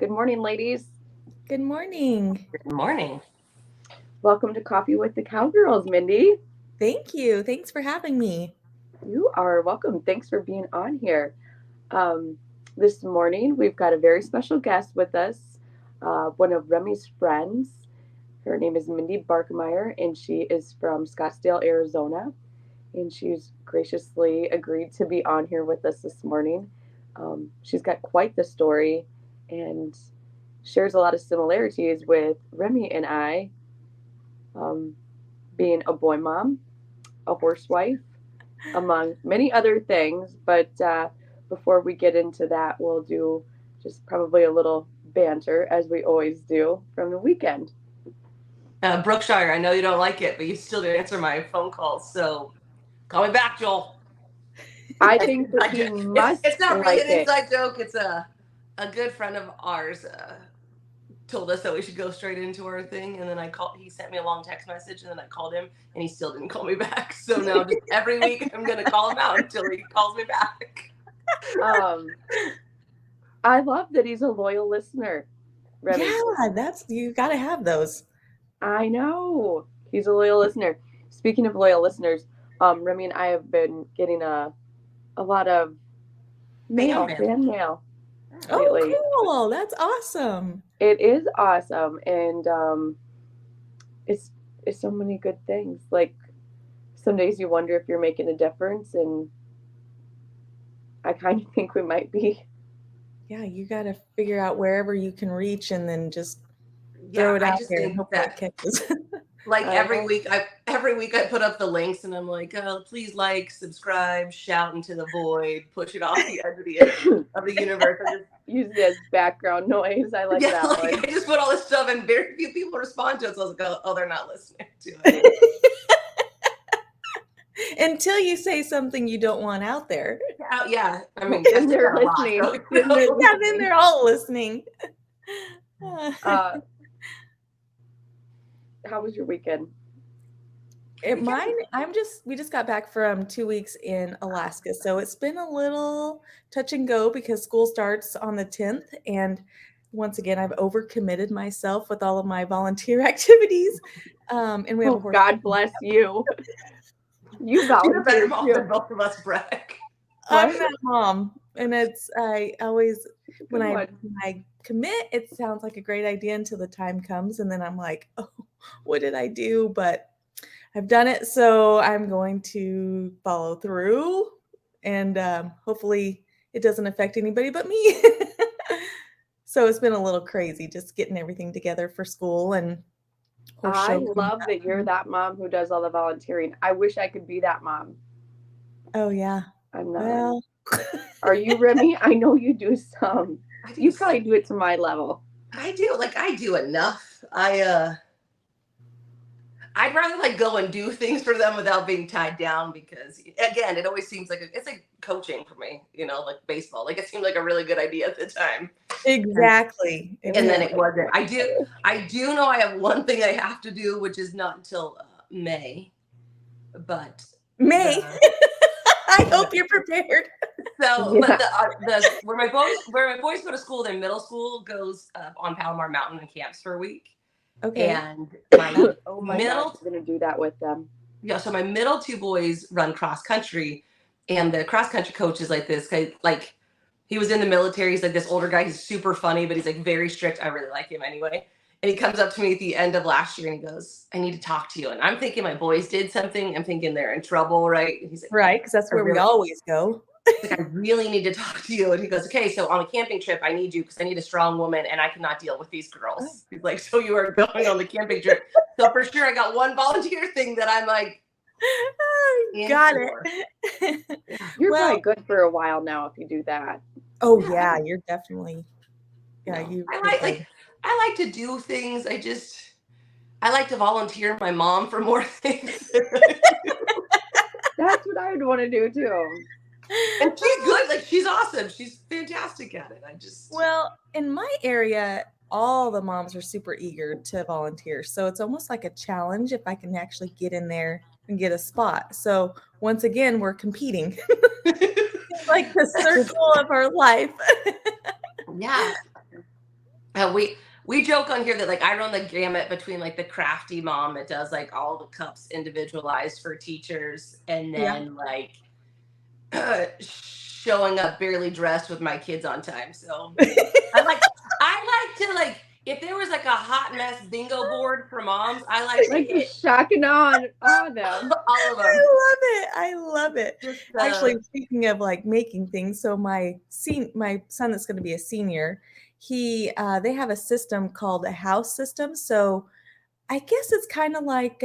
Good morning, ladies. Good morning. Good morning. Welcome to Coffee with the Cowgirls, Mindy. Thank you. Thanks for having me. You are welcome. Thanks for being on here. Um, this morning, we've got a very special guest with us, one of Remy's friends. Her name is Mindy Barkemeyer, and she is from Scottsdale, Arizona. And she's graciously agreed to be on here with us this morning. She's got quite the story and shares a lot of similarities with Remy and I, um, being a boy mom, a horsewife, among many other things. But before we get into that, we'll do just probably a little banter, as we always do, from the weekend. Brookshire, I know you don't like it, but you still did answer my phone calls, so call me back, Joel. I think that he must it's not really like an it. inside joke. It's a good friend of ours told us that we should go straight into our thing, and then he sent me a long text message, and then I called him, and he still didn't call me back. So now just every week I'm going to call him out until he calls me back. I love that he's a loyal listener, Remy. Yeah, you got to have those. I know. He's a loyal listener. Speaking of loyal listeners, Remy and I have been getting a lot of fan mail lately. Oh, cool. That's awesome. It is awesome, and it's so many good things. Like, some days you wonder if you're making a difference, and I kind of think we might be. Yeah, you got to figure out wherever you can reach and then just throw it out there and hope that catches. Like every week I put up the links and I'm like, oh, please like, subscribe, shout into the void, push it off the edge of the universe. I just use it as background noise. I like that one. I just put all this stuff and very few people respond to it. So I was like, oh, they're not listening to it. Until you say something you don't want out there. Yeah. I mean, then they're listening. Then they're all listening. How was your weekend? We just got back from 2 weeks in Alaska. So it's been a little touch and go because school starts on the 10th. And once again, I've overcommitted myself with all of my volunteer activities. And we have a horse. God bless you. You volunteer. You're a better mom than both of us, Breck. I'm that mom. And I always, when I commit, it sounds like a great idea until the time comes. And then I'm like, oh, what did I do? But I've done it. So I'm going to follow through. And hopefully it doesn't affect anybody but me. So it's been a little crazy just getting everything together for school. And I love that you're that mom who does all the volunteering. I wish I could be that mom. Oh, yeah. I'm not. Well, are you, Remy? I know you do some. You probably do it to my level. I do. Like, I do enough. I'd rather go and do things for them without being tied down because, again, it always seems like it's like coaching for me, like baseball. Like, it seemed like a really good idea at the time. Exactly. And then it wasn't. I do know I have one thing I have to do, which is not until May. But May. I hope you're prepared. So, yeah. But where my boys go to school, their middle school goes on Palomar Mountain and camps for a week. Okay. And my middle, I'm gonna do that with them. Yeah. So my middle two boys run cross country, and the cross country coach is like this guy. Like, he was in the military. He's like this older guy. He's super funny, but he's like very strict. I really like him anyway. And he comes up to me at the end of last year and he goes, I need to talk to you. And I'm thinking my boys did something. I'm thinking they're in trouble, right? And he's like, right, because that's where we always go. Like, I really need to talk to you. And he goes, okay, so on a camping trip, I need you because I need a strong woman and I cannot deal with these girls. He's like, so you are going on the camping trip. So for sure, I got one volunteer thing that I'm like, got it. You're probably good for a while now if you do that. Oh yeah, you're definitely. Yeah, I like to do things. I like to volunteer my mom for more things. That's what I would want to do too. And she's good. Like, she's awesome. She's fantastic at it. Well, in my area, all the moms are super eager to volunteer. So it's almost like a challenge if I can actually get in there and get a spot. So once again, we're competing. It's like the circle of our life. Yeah. We joke on here that like I run the gamut between like the crafty mom that does like all the cups individualized for teachers, and then like showing up barely dressed with my kids on time. So I like to like, if there was like a hot mess bingo board for moms, I like to shocking on all them. all of them. I love it. Just, actually, speaking of like making things, so my son that's going to be a senior, they have a system called a house system. So I guess it's kind of like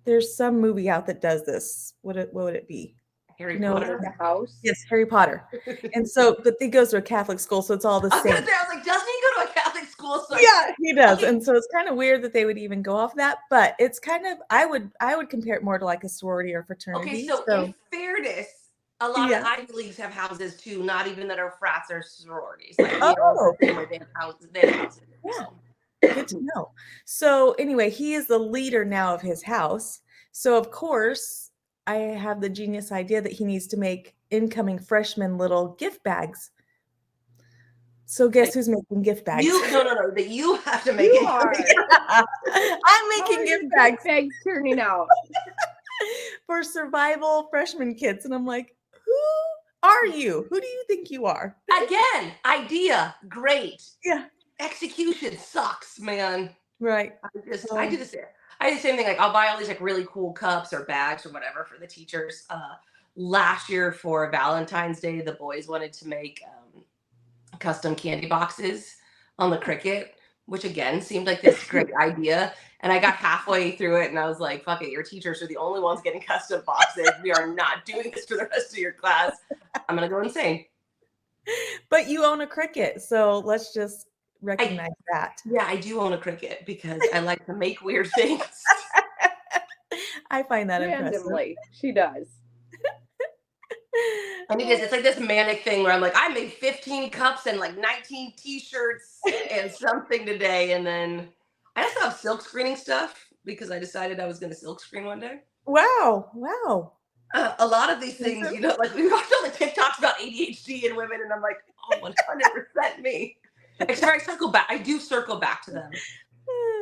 there's some movie out that does this. What would it be? Harry Potter? The house? Yes, Harry Potter. And so, but he goes to a Catholic school, so it's all the same. I was like, doesn't he go to a Catholic school? So yeah, he does. Okay. And so it's kind of weird that they would even go off that, but it's kind of, I would compare it more to like a sorority or fraternity. Okay, so in fairness, a lot of Ivy Leagues have houses too, not even that are frats or sororities. Like, they have houses. Yeah. Good to know. So anyway, he is the leader now of his house. So of course, I have the genius idea that he needs to make incoming freshmen little gift bags. So guess who's making gift bags? No. That you have to make it. I'm making gift bags. Turning out for survival freshman kids. And I'm like, who are you? Who do you think you are? Again, idea, great. Yeah. Execution sucks, man. Right. I do the same thing. Like I'll buy all these like really cool cups or bags or whatever for the teachers. Last year for Valentine's Day, the boys wanted to make custom candy boxes on the Cricut, which again seemed like this great idea. And I got halfway through it and I was like, fuck it, your teachers are the only ones getting custom boxes. We are not doing this for the rest of your class. I'm going to go insane. But you own a Cricut, so let's just recognize that. Yeah, I do own a Cricut because I like to make weird things. I find that randomly. Impressive. She does. And it's like this manic thing where I'm like, I made 15 cups and like 19 t-shirts and something today. And then I also have silk screening stuff because I decided I was going to silk screen one day. Wow. A lot of these things, you know, like we watched all the TikToks about ADHD in women and I'm like, oh, 100% me. Except I do circle back to them.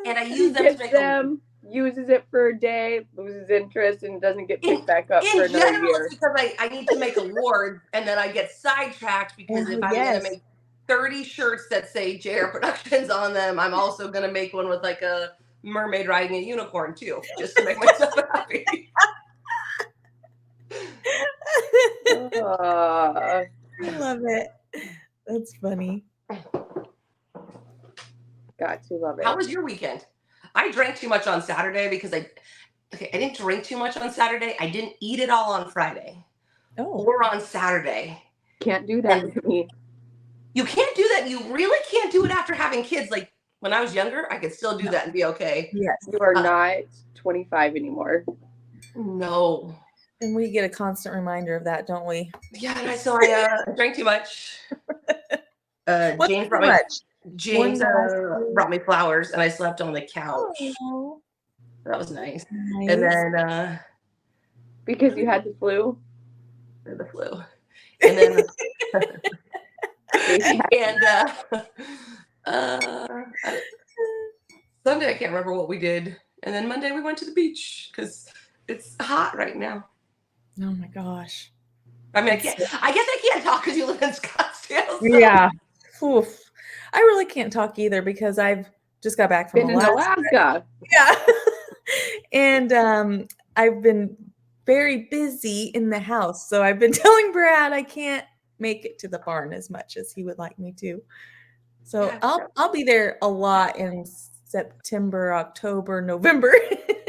And I use them to make them. Uses it for a day, loses interest, and doesn't get picked back up for another year. It's because I need to make awards, and then I get sidetracked because if I'm going to make 30 shirts that say JR Productions on them, I'm also going to make one with like a mermaid riding a unicorn too, just to make myself happy. I love it. That's funny. Got to love it. How was your weekend? I drank too much on Saturday because I didn't drink too much on Saturday. I didn't eat it all on Friday or on Saturday. Can't do that to me. You can't do that. You really can't do it after having kids. Like when I was younger, I could still do that and be okay. Yes. You are not 25 anymore. No. And we get a constant reminder of that, don't we? Yeah. And I drank too much. James brought me flowers and I slept on the couch. Oh. That was nice. And then because you had the flu? The flu. And then Sunday I can't remember what we did. And then Monday we went to the beach because it's hot right now. Oh my gosh. I mean, I guess I can't talk because you live in Scottsdale. So. Yeah. Oof. I really can't talk either because I've just got back from Alaska. Yeah. And I've been very busy in the house. So I've been telling Brad I can't make it to the barn as much as he would like me to. So I'll be there a lot in September, October, November.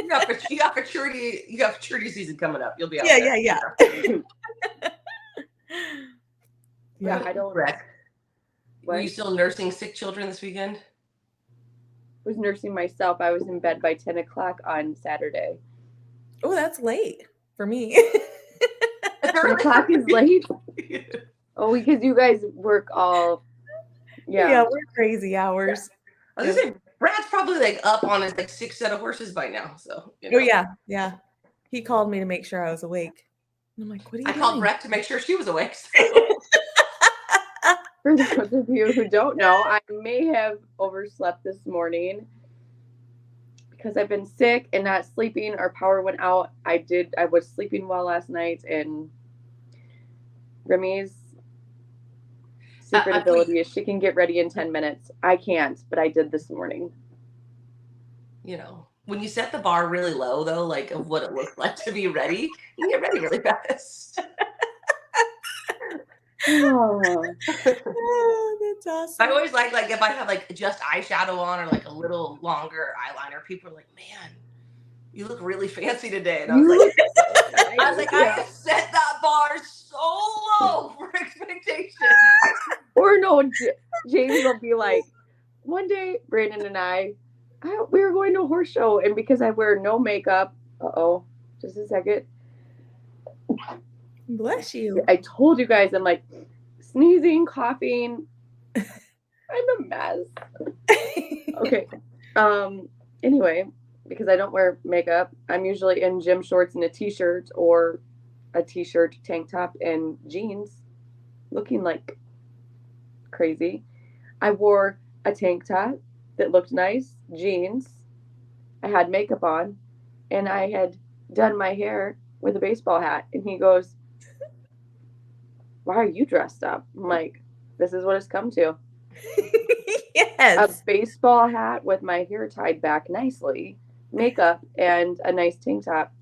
You got maturity season coming up. You'll be out there. Yeah. Yeah, I don't Breck. Were you still nursing sick children this weekend? I was nursing myself. I was in bed by 10 o'clock on Saturday. Oh, that's late for me. 10 o'clock is late? Oh, because you guys work all... Yeah, we're crazy hours. I was going to say, Brad's probably like up on his like 6 set of horses by now. So, you know. Oh, yeah. He called me to make sure I was awake. And I'm like, what are you doing? I called Breck to make sure she was awake. So. For those of you who don't know, I may have overslept this morning because I've been sick and not sleeping. Our power went out. I was sleeping well last night, and Remy's secret ability is she can get ready in 10 minutes. I can't, but I did this morning. You know, when you set the bar really low, though, like of what it looks like to be ready, you get ready really fast. Oh. That's awesome. I always like if I have like just eyeshadow on or like a little longer eyeliner, people are like, "Man, you look really fancy today." And I was like, I have set that bar so low for expectations. Or no, James will be like, one day, Brandon and we were going to a horse show, and because I wear no makeup, just a second. Bless you. I told you guys, I'm like sneezing, coughing. I'm a mess. Okay. Anyway, because I don't wear makeup, I'm usually in gym shorts and a t-shirt, or a t-shirt, tank top, and jeans, looking like crazy. I wore a tank top that looked nice, jeans. I had makeup on, and I had done my hair with a baseball hat. And he goes, "Why are you dressed up?" I'm like, "This is what it's come to." Yes. A baseball hat with my hair tied back nicely, makeup, and a nice tank top.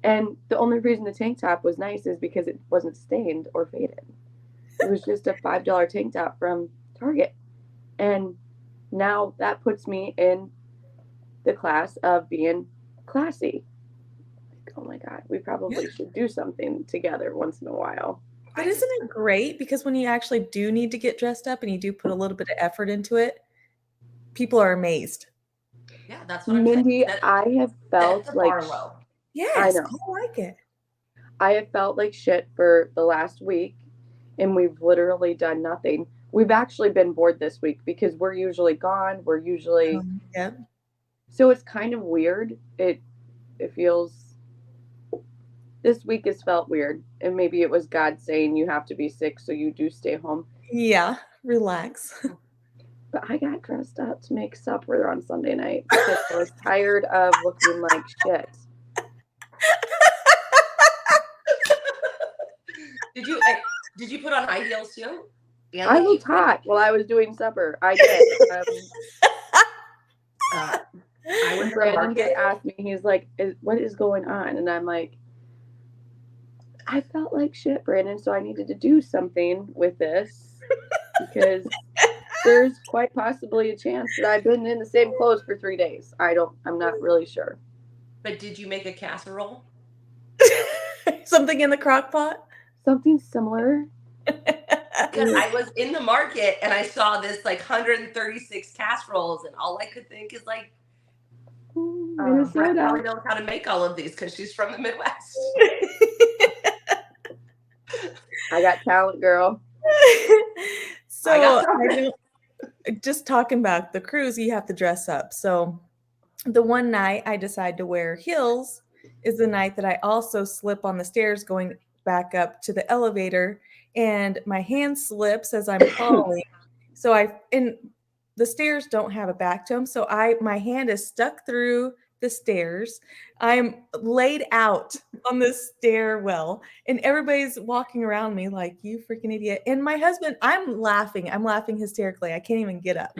And the only reason the tank top was nice is because it wasn't stained or faded. It was just a $5 tank top from Target. And now that puts me in the class of being classy. Like, oh my God, we probably should do something together once in a while. But isn't it great? Because when you actually do need to get dressed up and you do put a little bit of effort into it, people are amazed. Yeah, that's what Mindy, I'm saying. I have felt like low. Yes, I know. I like it. I have felt like shit for the last week, and we've literally done nothing. We've actually been bored this week because we're usually gone. We're usually yeah. So it's kind of weird. It feels, this week has felt weird, and maybe it was God saying you have to be sick, so you do stay home. Yeah, relax. But I got dressed up to make supper on Sunday night because I was tired of looking like shit. Did you put on high heels too? Yeah, I looked hot while I was doing supper. I did. When Brandon did ask me, he's like, "What is going on?" And I'm like, "I felt like shit, Brandon, so I needed to do something with this because there's quite possibly a chance that I've been in the same clothes for 3 days. I'm not really sure." But did you make a casserole? Something in the crock pot? Something similar. Because I was in the market and I saw this like 136 casseroles, and all I could think is like, Breck probably knows how to make all of these because she's from the Midwest. I got talent, girl. So just talking about the cruise, you have to dress up. So the one night I decide to wear heels is the night that I also slip on the stairs going back up to the elevator, and my hand slips as I'm falling. So the stairs don't have a back to them. So my hand is stuck through the stairs. I'm laid out on the stairwell, and everybody's walking around me like, "You freaking idiot." And my husband, I'm laughing hysterically. I can't even get up.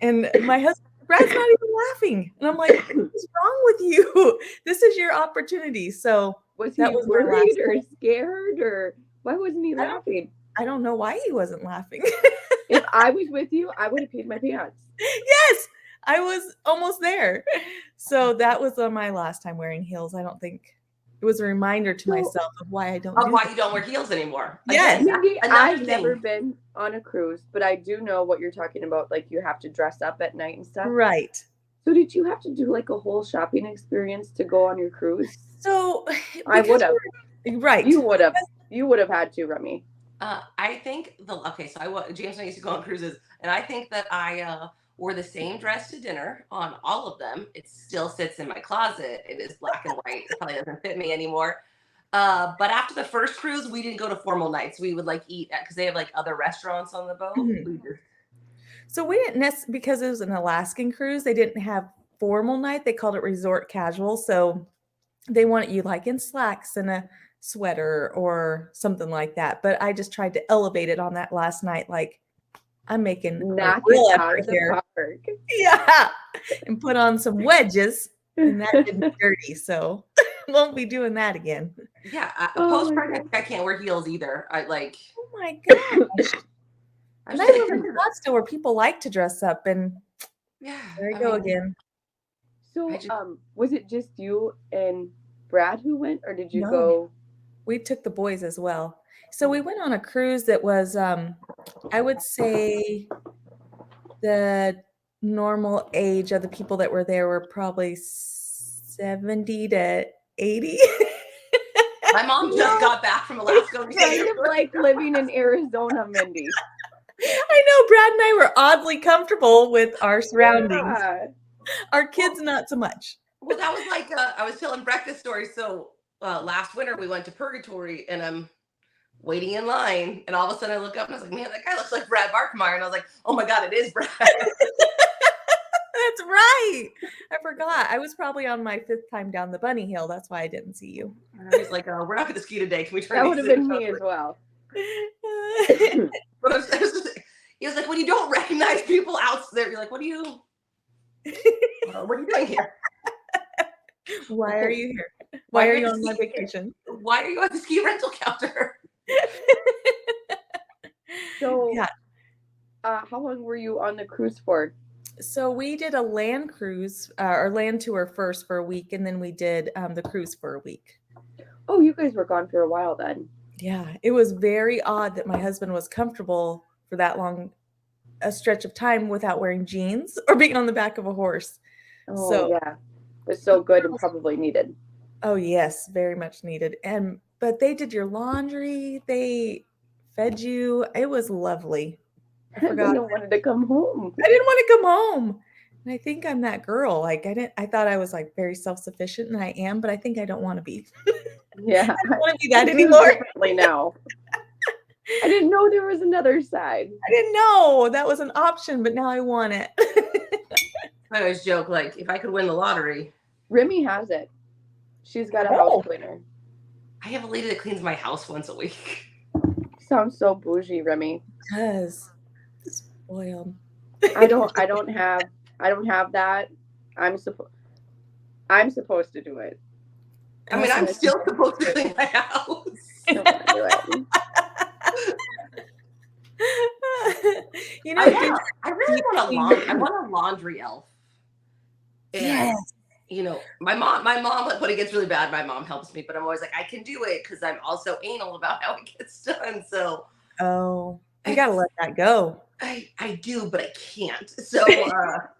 And my husband, "Brad's not even laughing." And I'm like, "What's wrong with you? This is your opportunity." So was he worried or scared, or why wasn't he laughing? I don't know why he wasn't laughing. If I was with you, I would have peed my pants. Yes, I was almost there. So that was my last time wearing heels. I don't think it was a reminder to myself of why I don't. Why you don't wear heels anymore? Yes, Maybe I've never been on a cruise, but I do know what you're talking about. Like, you have to dress up at night and stuff, right? So did you have to do like a whole shopping experience to go on your cruise? So I would have. Right. You would have. You would have had to, Remy. I think James and I used to go on cruises, and I think that I wore the same dress to dinner on all of them. It still sits in my closet. It is black and white. It probably doesn't fit me anymore. But after the first cruise, we didn't go to formal nights. We would like eat because they have like other restaurants on the boat. So we didn't because it was an Alaskan cruise. They didn't have formal night. They called it resort casual. So they wanted you like in slacks and a sweater or something like that. But I just tried to elevate it on that last night. Like I'm making knock a real it out effort of the here. park. Yeah. And put on some wedges. And that did me dirty. So won't be doing that again. Yeah. Post-pregnant, I can't wear heels either. I like. Oh my gosh. And I live in Scottsdale where people like to dress up, and yeah, there you go again. So, was it just you and Brad who went, or did you go? We took the boys as well. So we went on a cruise that was, I would say, the normal age of the people that were there were probably 70 to 80. My mom just got back from Alaska. Kind of like living in Arizona, Mindy. I know Brad and I were oddly comfortable with our surroundings. Yeah. Our kids, not so much. Well, that was like, I was telling Breck this story. So last winter we went to Purgatory and I'm waiting in line. And all of a sudden I look up and I was like, man, that guy looks like Brad Barkemeyer. And I was like, oh my God, it is Brad. That's right. I forgot. I was probably on my 5th time down the bunny hill. That's why I didn't see you. And I was like, oh, we're not going to ski today. Can we try? That would have been me as well. But he was like, when you don't recognize people out there, you're like, what are you doing here? Why are you here? Why are you on my vacation? Why are you at the ski rental counter? So, yeah. How long were you on the cruise for? So we did a land cruise or land tour first for a week, and then we did the cruise for a week. Oh, you guys were gone for a while then. Yeah, it was very odd that my husband was comfortable for that long a stretch of time without wearing jeans or being on the back of a horse. Oh, so yeah, it was so good and probably needed. Oh yes, very much needed. But they did your laundry, they fed you. It was lovely. I forgot. I wanted to come home. I didn't want to come home. And I think I'm that girl. Like I thought I was like very self-sufficient, and I am, but I think I don't want to be. Yeah. I don't want to be that anymore. Differently now. I didn't know there was another side. I didn't know that was an option, but now I want it. I always joke, like, if I could win the lottery. Remy has it. She's got a house cleaner. I have a lady that cleans my house once a week. Sounds so bougie, Remy. It does. Spoiled. I don't have that. I'm supposed to do it. I mean, I'm still supposed to clean my house. I don't want to do it. You know, I really want a laundry elf. And, yes. You know, my mom, like, when it gets really bad, my mom helps me, but I'm always like, I can do it because I'm also anal about how it gets done. So, I gotta let that go. I do, but I can't. So, part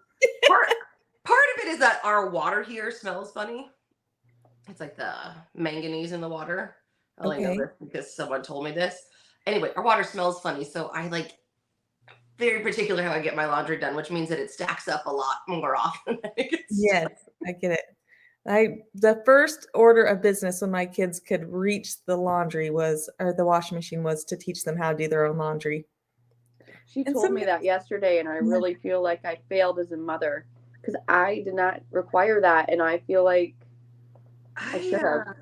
of it is that our water here smells funny. It's like the manganese in the water. I only know this because someone told me this. Anyway, our water smells funny, so I like very particular how I get my laundry done, which means that it stacks up a lot more often. Yes, I get it. The first order of business when my kids could reach the laundry the washing machine was to teach them how to do their own laundry. She told me that yesterday, and I really feel like I failed as a mother because I did not require that, and I feel like I should have.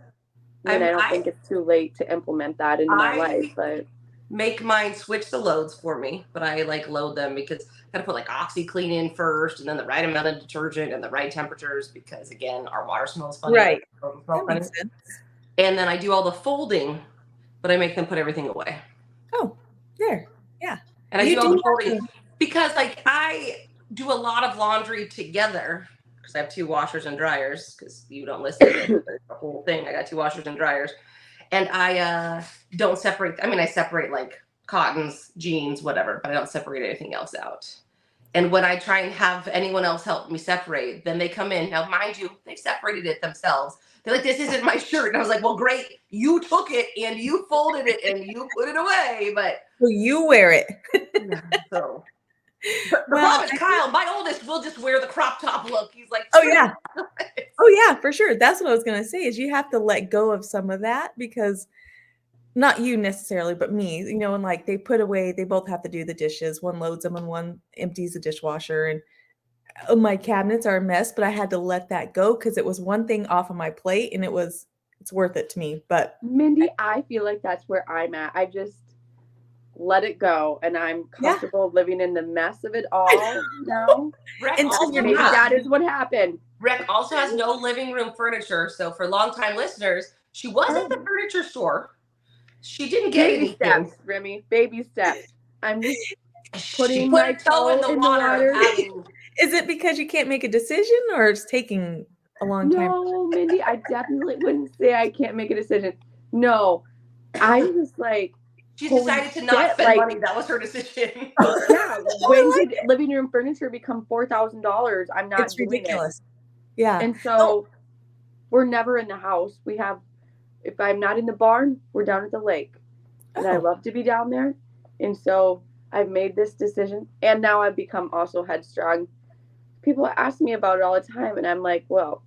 I don't think it's too late to implement that in my life, but make mine switch the loads for me, but I like load them because I gotta put like OxyClean in first and then the right amount of detergent and the right temperatures because again, our water smells funny. Right. That makes sense. And then I do all the folding, but I make them put everything away. Oh, there. Yeah. And I do all the folding because like I do a lot of laundry together. Because I have 2 washers and dryers, because you don't listen to the whole thing. I got 2 washers and dryers. And I don't separate. I mean, I separate like cottons, jeans, whatever, but I don't separate anything else out. And when I try and have anyone else help me separate, then they come in. Now, mind you, they separated it themselves. They're like, this isn't my shirt. And I was like, well, great. You took it and you folded it and you put it away. But well, you wear it. So The Well, problem is Kyle, my oldest, will just wear the crop top look. He's like, oh yeah. Oh yeah, for sure. That's what I was gonna say is you have to let go of some of that because not you necessarily, but me, and like they both have to do the dishes. One loads them and one empties the dishwasher. And my cabinets are a mess, but I had to let that go because it was one thing off of my plate and it's worth it to me. But Mindy, I feel like that's where I'm at. I just let it go, and I'm yeah, comfortable living in the mess of it all now. until you're Maybe not. that is what happened. Breck also has no living room furniture. So for longtime listeners, she was at the furniture store. She didn't get Baby anything. steps, Remy. Baby steps. I'm just She putting put my her toe in the water. Is it because you can't make a decision or it's taking a long time? No, Mindy, I definitely wouldn't say I can't make a decision. No, I'm just like, She's holy decided to not shit, spend like, money. That was her decision. yeah, when did living room furniture become $4,000? I'm not It's doing ridiculous. it. Yeah. And so we're never in the house. If I'm not in the barn, we're down at the lake. And I love to be down there. And so I've made this decision. And now I've become also headstrong. People ask me about it all the time. And I'm like, well,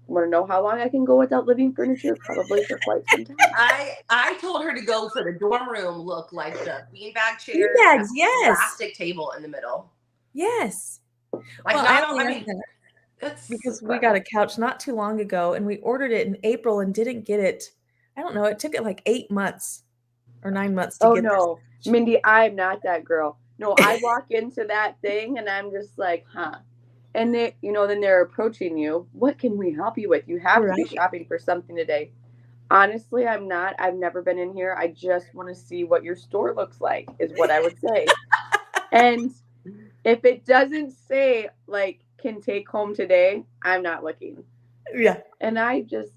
want to know how long I can go without living furniture? Probably for quite some time. I told her to go for the dorm room look, like the beanbag chairs, Beanbags, yes. plastic table in the middle. Yes. Like, well, I mean, because we got a couch not too long ago and we ordered it in April and didn't get it. I don't know. It took it like 8 months or 9 months to get no, this. Mindy, I'm not that girl. No, I walk into that thing and I'm just like, huh. And then they're approaching you. What can we help you with? You have to be shopping for something today. Honestly, I'm not. I've never been in here. I just want to see what your store looks like, is what I would say. And if it doesn't say, like, can take home today, I'm not looking. Yeah. And it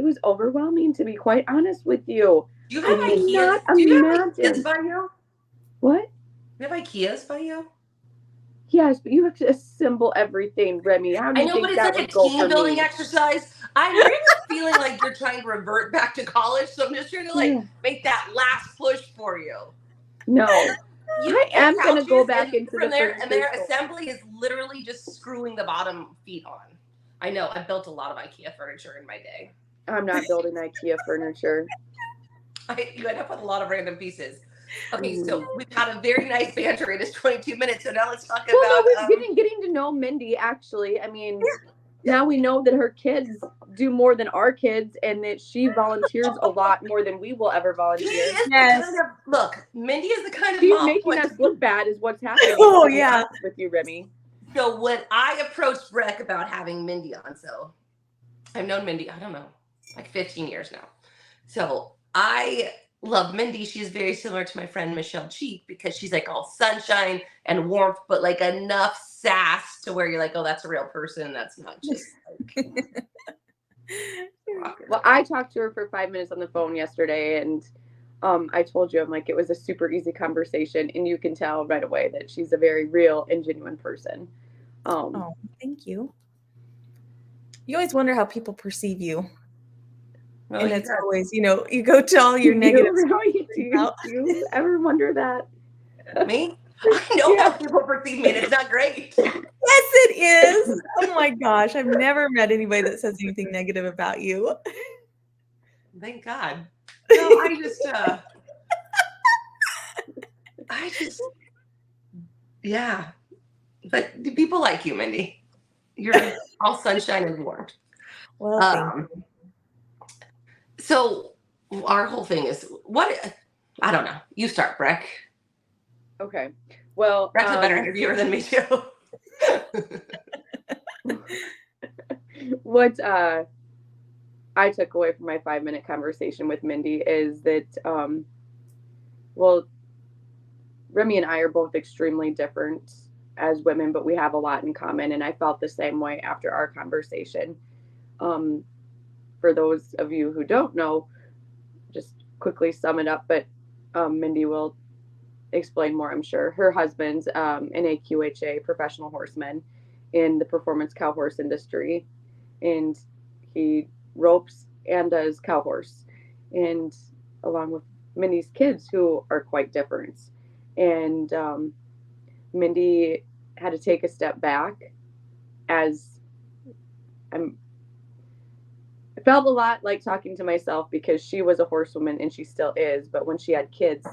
was overwhelming, to be quite honest with you. Do you have IKEAs? Do you have IKEAs by you? What? You have IKEAs by you? Yes, but you have to assemble everything, Remy. How do you think that would go for me? It's like a team building exercise. I'm really feeling like you're trying to revert back to college, so I'm just trying to make that last push for you. No, I am going to go back into the there, and their assembly is literally just screwing the bottom feet on. I know. I've built a lot of IKEA furniture in my day. I'm not building IKEA furniture. You end up with a lot of random pieces. Okay, so we've had a very nice banter. It is 22 minutes, so now let's talk about. We've getting to know Mindy, actually. I mean, now we know that her kids do more than our kids, and that she volunteers a lot more than we will ever volunteer. Look, Mindy is the kind of She's mom making us look bad, is what's happening. Oh yeah, with you, Remy. So when I approached Breck about having Mindy on, so I've known Mindy, I don't know, like 15 years now. So I love Mindy. She's very similar to my friend Michelle Cheek because she's like all sunshine and warmth, but like enough sass to where you're like, oh, that's a real person. That's not just like. Well, I talked to her for 5 minutes on the phone yesterday, and I told you, I'm like, it was a super easy conversation, and you can tell right away that she's a very real and genuine person. Oh, thank you. You always wonder how people perceive you. Well, and it's always, you go to all your negative stuff. Do you ever wonder that? Me? I know how people perceive me, and it's not great. Yes, it is. Oh my gosh. I've never met anybody that says anything negative about you. Thank God. No, yeah. But people like you, Mindy. You're all sunshine and warmth. Well, thank you. So our whole thing is I don't know. You start, Breck. Okay. Well, Breck's a better interviewer than me too. What I took away from my 5-minute conversation with Mindy is that, Remy and I are both extremely different as women, but we have a lot in common. And I felt the same way after our conversation. For those of you who don't know, just quickly sum it up, but Mindy will explain more, I'm sure. Her husband's an AQHA professional horseman in the performance cow horse industry, and he ropes and does cow horse, and along with Mindy's kids, who are quite different. And Mindy had to take a step back as I'm. I felt a lot like talking to myself because she was a horsewoman and she still is. But when she had kids,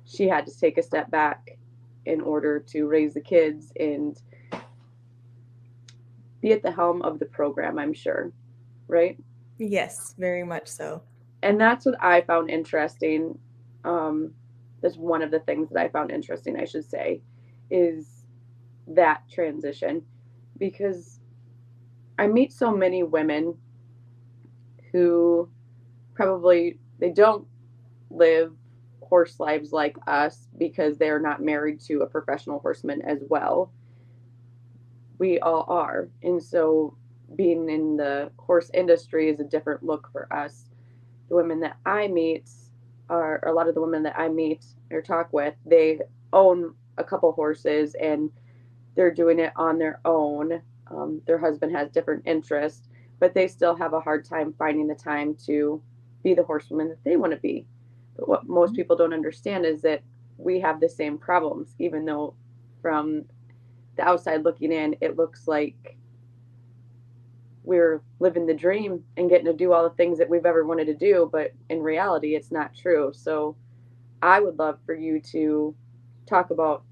she had to take a step back in order to raise the kids and be at the helm of the program, I'm sure. Right? Yes, very much so. And that's what I found interesting. Um, that's one of the things that I found interesting, I should say, is that transition because I meet so many women who probably they don't live horse lives like us because they are not married to a professional horseman as well. We all are. And so being in the horse industry is a different look for us. The women that I meet are a lot of the women that I meet or talk with, they own a couple horses and they're doing it on their own. Their husband has different interests, but they still have a hard time finding the time to be the horsewoman that they want to be. But what most people don't understand is that we have the same problems, even though from the outside looking in, it looks like we're living the dream and getting to do all the things that we've ever wanted to do, but in reality, it's not true. So I would love for you to talk about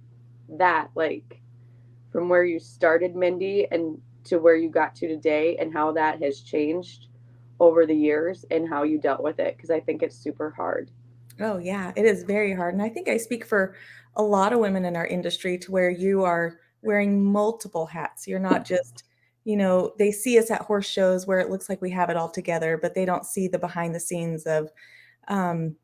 that, like from where you started, Mindy, and to where you got to today, and how that has changed over the years and how you dealt with it, because I think it's super hard. Oh, yeah, it is very hard. And I think I speak for a lot of women in our industry to where you are wearing multiple hats. You're not just, they see us at horse shows where it looks like we have it all together, but they don't see the behind the scenes of, um,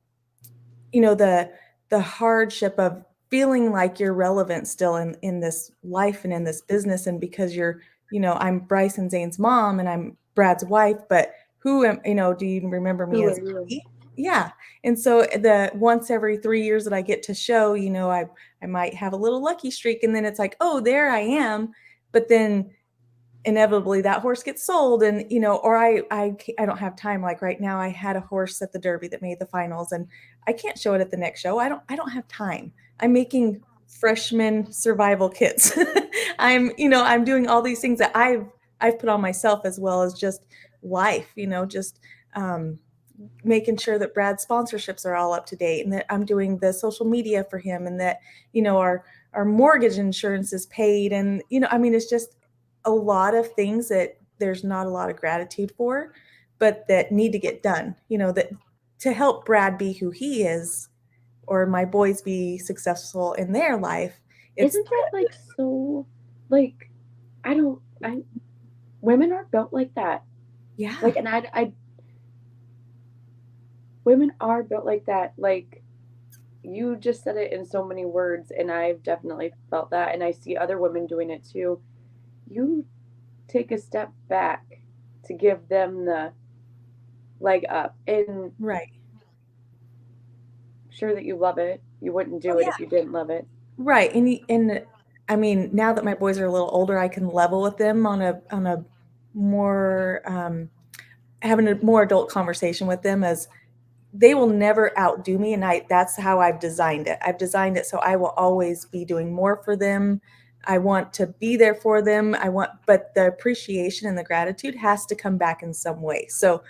the hardship of feeling like you're relevant still in this life and in this business. And because I'm Bryce and Zane's mom and I'm Brad's wife, but do you remember me Who as are you? me? Yeah. And so the once every 3 years that I get to show, I might have a little lucky streak and then it's like, oh, there I am. But then inevitably that horse gets sold and or I don't have time. Like right now I had a horse at the Derby that made the finals and I can't show it at the next show. I don't have time. I'm making freshman survival kits. I'm doing all these things that I've put on myself, as well as just life, just um making sure that Brad's sponsorships are all up to date and that I'm doing the social media for him and that our mortgage insurance is paid. And I mean, it's just a lot of things that there's not a lot of gratitude for, but that need to get done, that to help Brad be who he is, or my boys be successful in their life. It's Isn't that like so, like, I don't, I, women are built like that. Yeah. Like, and women are built like that. Like, you just said it in so many words, and I've definitely felt that, and I see other women doing it too. You take a step back to give them the leg up, and Right. sure that you love it. You wouldn't Oh do it yeah. if you didn't love it. Right. And I mean, now that my boys are a little older, I can level with them on a more having a more adult conversation with them, as they will never outdo me. And that's how I've designed it. I've designed it so I will always be doing more for them. I want to be there for them. But the appreciation and the gratitude has to come back in some way. So,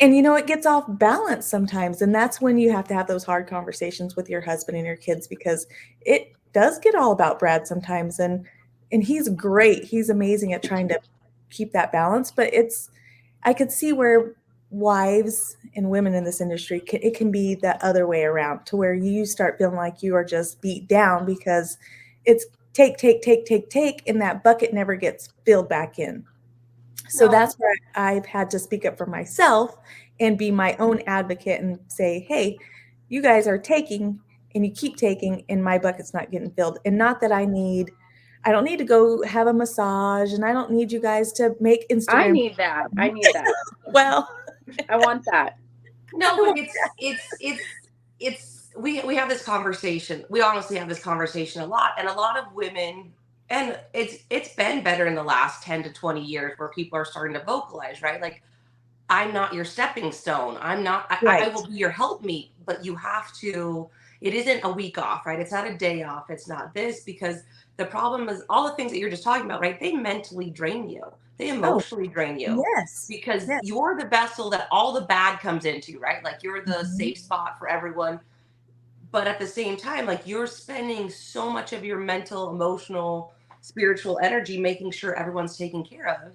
and it gets off balance sometimes. And that's when you have to have those hard conversations with your husband and your kids, because it does get all about Brad sometimes. And he's great. He's amazing at trying to keep that balance. But I could see where wives and women in this industry it can be the other way around, to where you start feeling like you are just beat down because it's take, take, take, take, take, and that bucket never gets filled back in. So No, that's where I've had to speak up for myself and be my own advocate and say, hey, you guys are taking and you keep taking, and my bucket's not getting filled. And not that I don't need to go have a massage, and I don't need you guys to make I Instagram. need that. I need that. Well, I want that. no, but it's we have this conversation. We honestly have this conversation a lot, and a lot of women, and it's been better in the last 10 to 20 years where people are starting to vocalize, right? Like I'm not your stepping stone. I'm not, I Right. will be your helpmeet, but you have to, it isn't a week off, right? It's not a day off. It's not this, because the problem is all the things that you're just talking about, right? They mentally drain you, they Oh, emotionally drain you, yes. because Yes. you're the vessel that all the bad comes into, right? Like you're the Mhm. safe spot for everyone. But at the same time, like you're spending so much of your mental, emotional, spiritual energy making sure everyone's taken care of.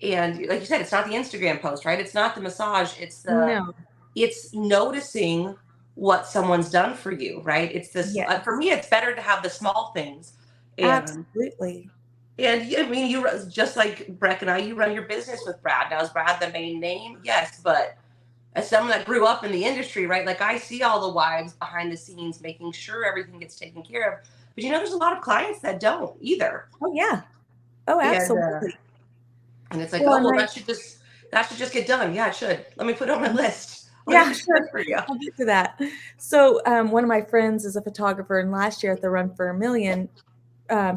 And like you said, it's not the Instagram post, right? It's not the massage. No. It's noticing what someone's done for you, right? It's this, Yes. for me, it's better to have the small things. And Absolutely. I mean, you just like Breck and I, you run your business with Brad. Now, is Brad the main name? Yes, but as someone that grew up in the industry, right? Like I see all the wives behind the scenes making sure everything gets taken care of. But there's a lot of clients that don't either. Oh, yeah. Oh, And absolutely. and it's like, Well, oh and well, I that should just get done. Yeah, it should. Let me put it on my list. I'll get yeah, this sure. done for you. I'll get to that. So, one of my friends is a photographer, and last year at the Run for a Million,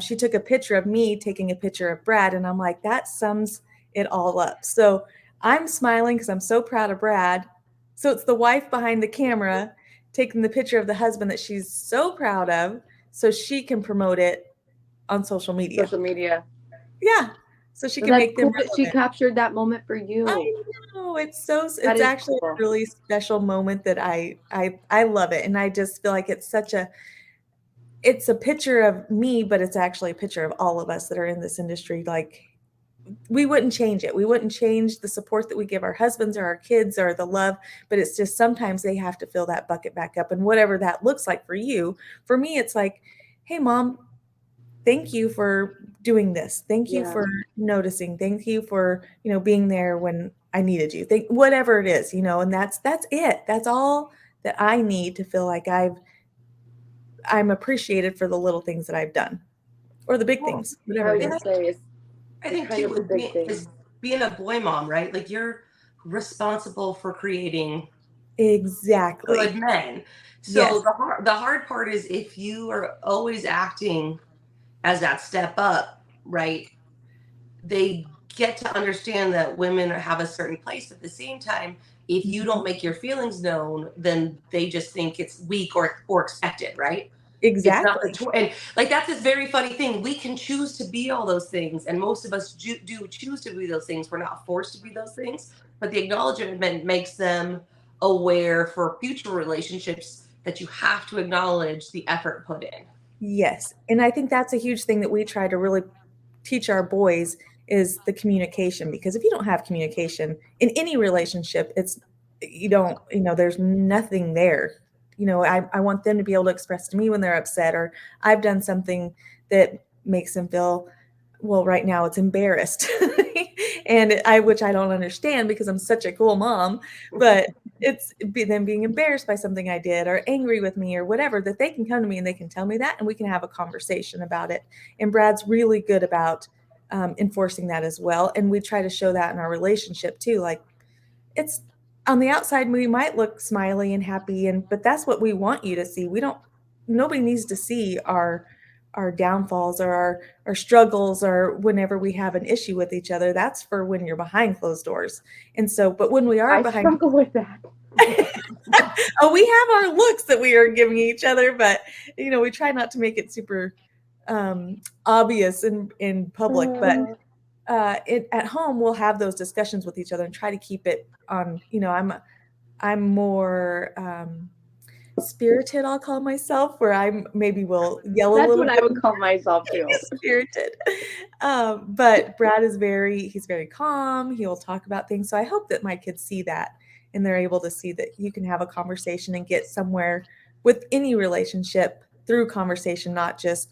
she took a picture of me taking a picture of Brad, and I'm like, that sums it all up. So I'm smiling because I'm so proud of Brad. So it's the wife behind the camera taking the picture of the husband that she's so proud of, so she can promote it on social media. Social media. Yeah, so she So can that's make them cool that she relevant. captured that moment for you. I know, That it's is actually a cool. really special moment that I love it, and I just feel like it's a picture of me, but it's actually a picture of all of us that are in this industry. Like, we wouldn't change it. We wouldn't change the support that we give our husbands or our kids or the love, but it's just sometimes they have to fill that bucket back up, and whatever that looks like for you. For me, it's like, "Hey, mom, thank you for doing this. Thank you Yeah. for noticing. Thank you for, being there when I needed you." Think whatever it is, and that's it. That's all that I need to feel like I'm appreciated for the little things that I've done or the big Well, things, I whatever it was and gonna is. say I it's think kind too of the with big is things. being a boy mom, right? Like you're responsible for creating good Exactly. men. So Yes. the hard part is if you are always acting as that step up, right? They get to understand that women have a certain place. At the same time, if you Mhm. don't make your feelings known, then they just think it's weak or expected, right? It's not Exactly. and like that's this very funny thing. We can choose to be all those things, and most of us do choose to be those things. We're not forced to be those things, but the acknowledgement makes them aware for future relationships that you have to acknowledge the effort put in. Yes, and I think that's a huge thing that we try to really teach our boys is the communication, because if you don't have communication in any relationship, it's you don't, there's nothing there. I want them to be able to express to me when they're upset, or I've done something that makes them feel, well, right now it's embarrassed. And which I don't understand because I'm such a cool mom, but it's them being embarrassed by something I did or angry with me or whatever, that they can come to me and they can tell me that and we can have a conversation about it. And Brad's really good about enforcing that as well. And we try to show that in our relationship too. Like, it's on the outside, we might look smiley and happy, but that's what we want you to see. We don't, nobody needs to see our downfalls or our struggles or whenever we have an issue with each other. That's for when you're behind closed doors. And so, but when we are I behind struggle with that. oh, we have our looks that we are giving each other, but we try not to make it super obvious in public. But at home, we'll have those discussions with each other and try to keep it on. I'm more spirited, I'll call myself, where I'm maybe will yell a That's little what I bit would more call myself too. spirited. But Brad is he's very calm. He'll talk about things. So I hope that my kids see that and they're able to see that you can have a conversation and get somewhere with any relationship through conversation, not just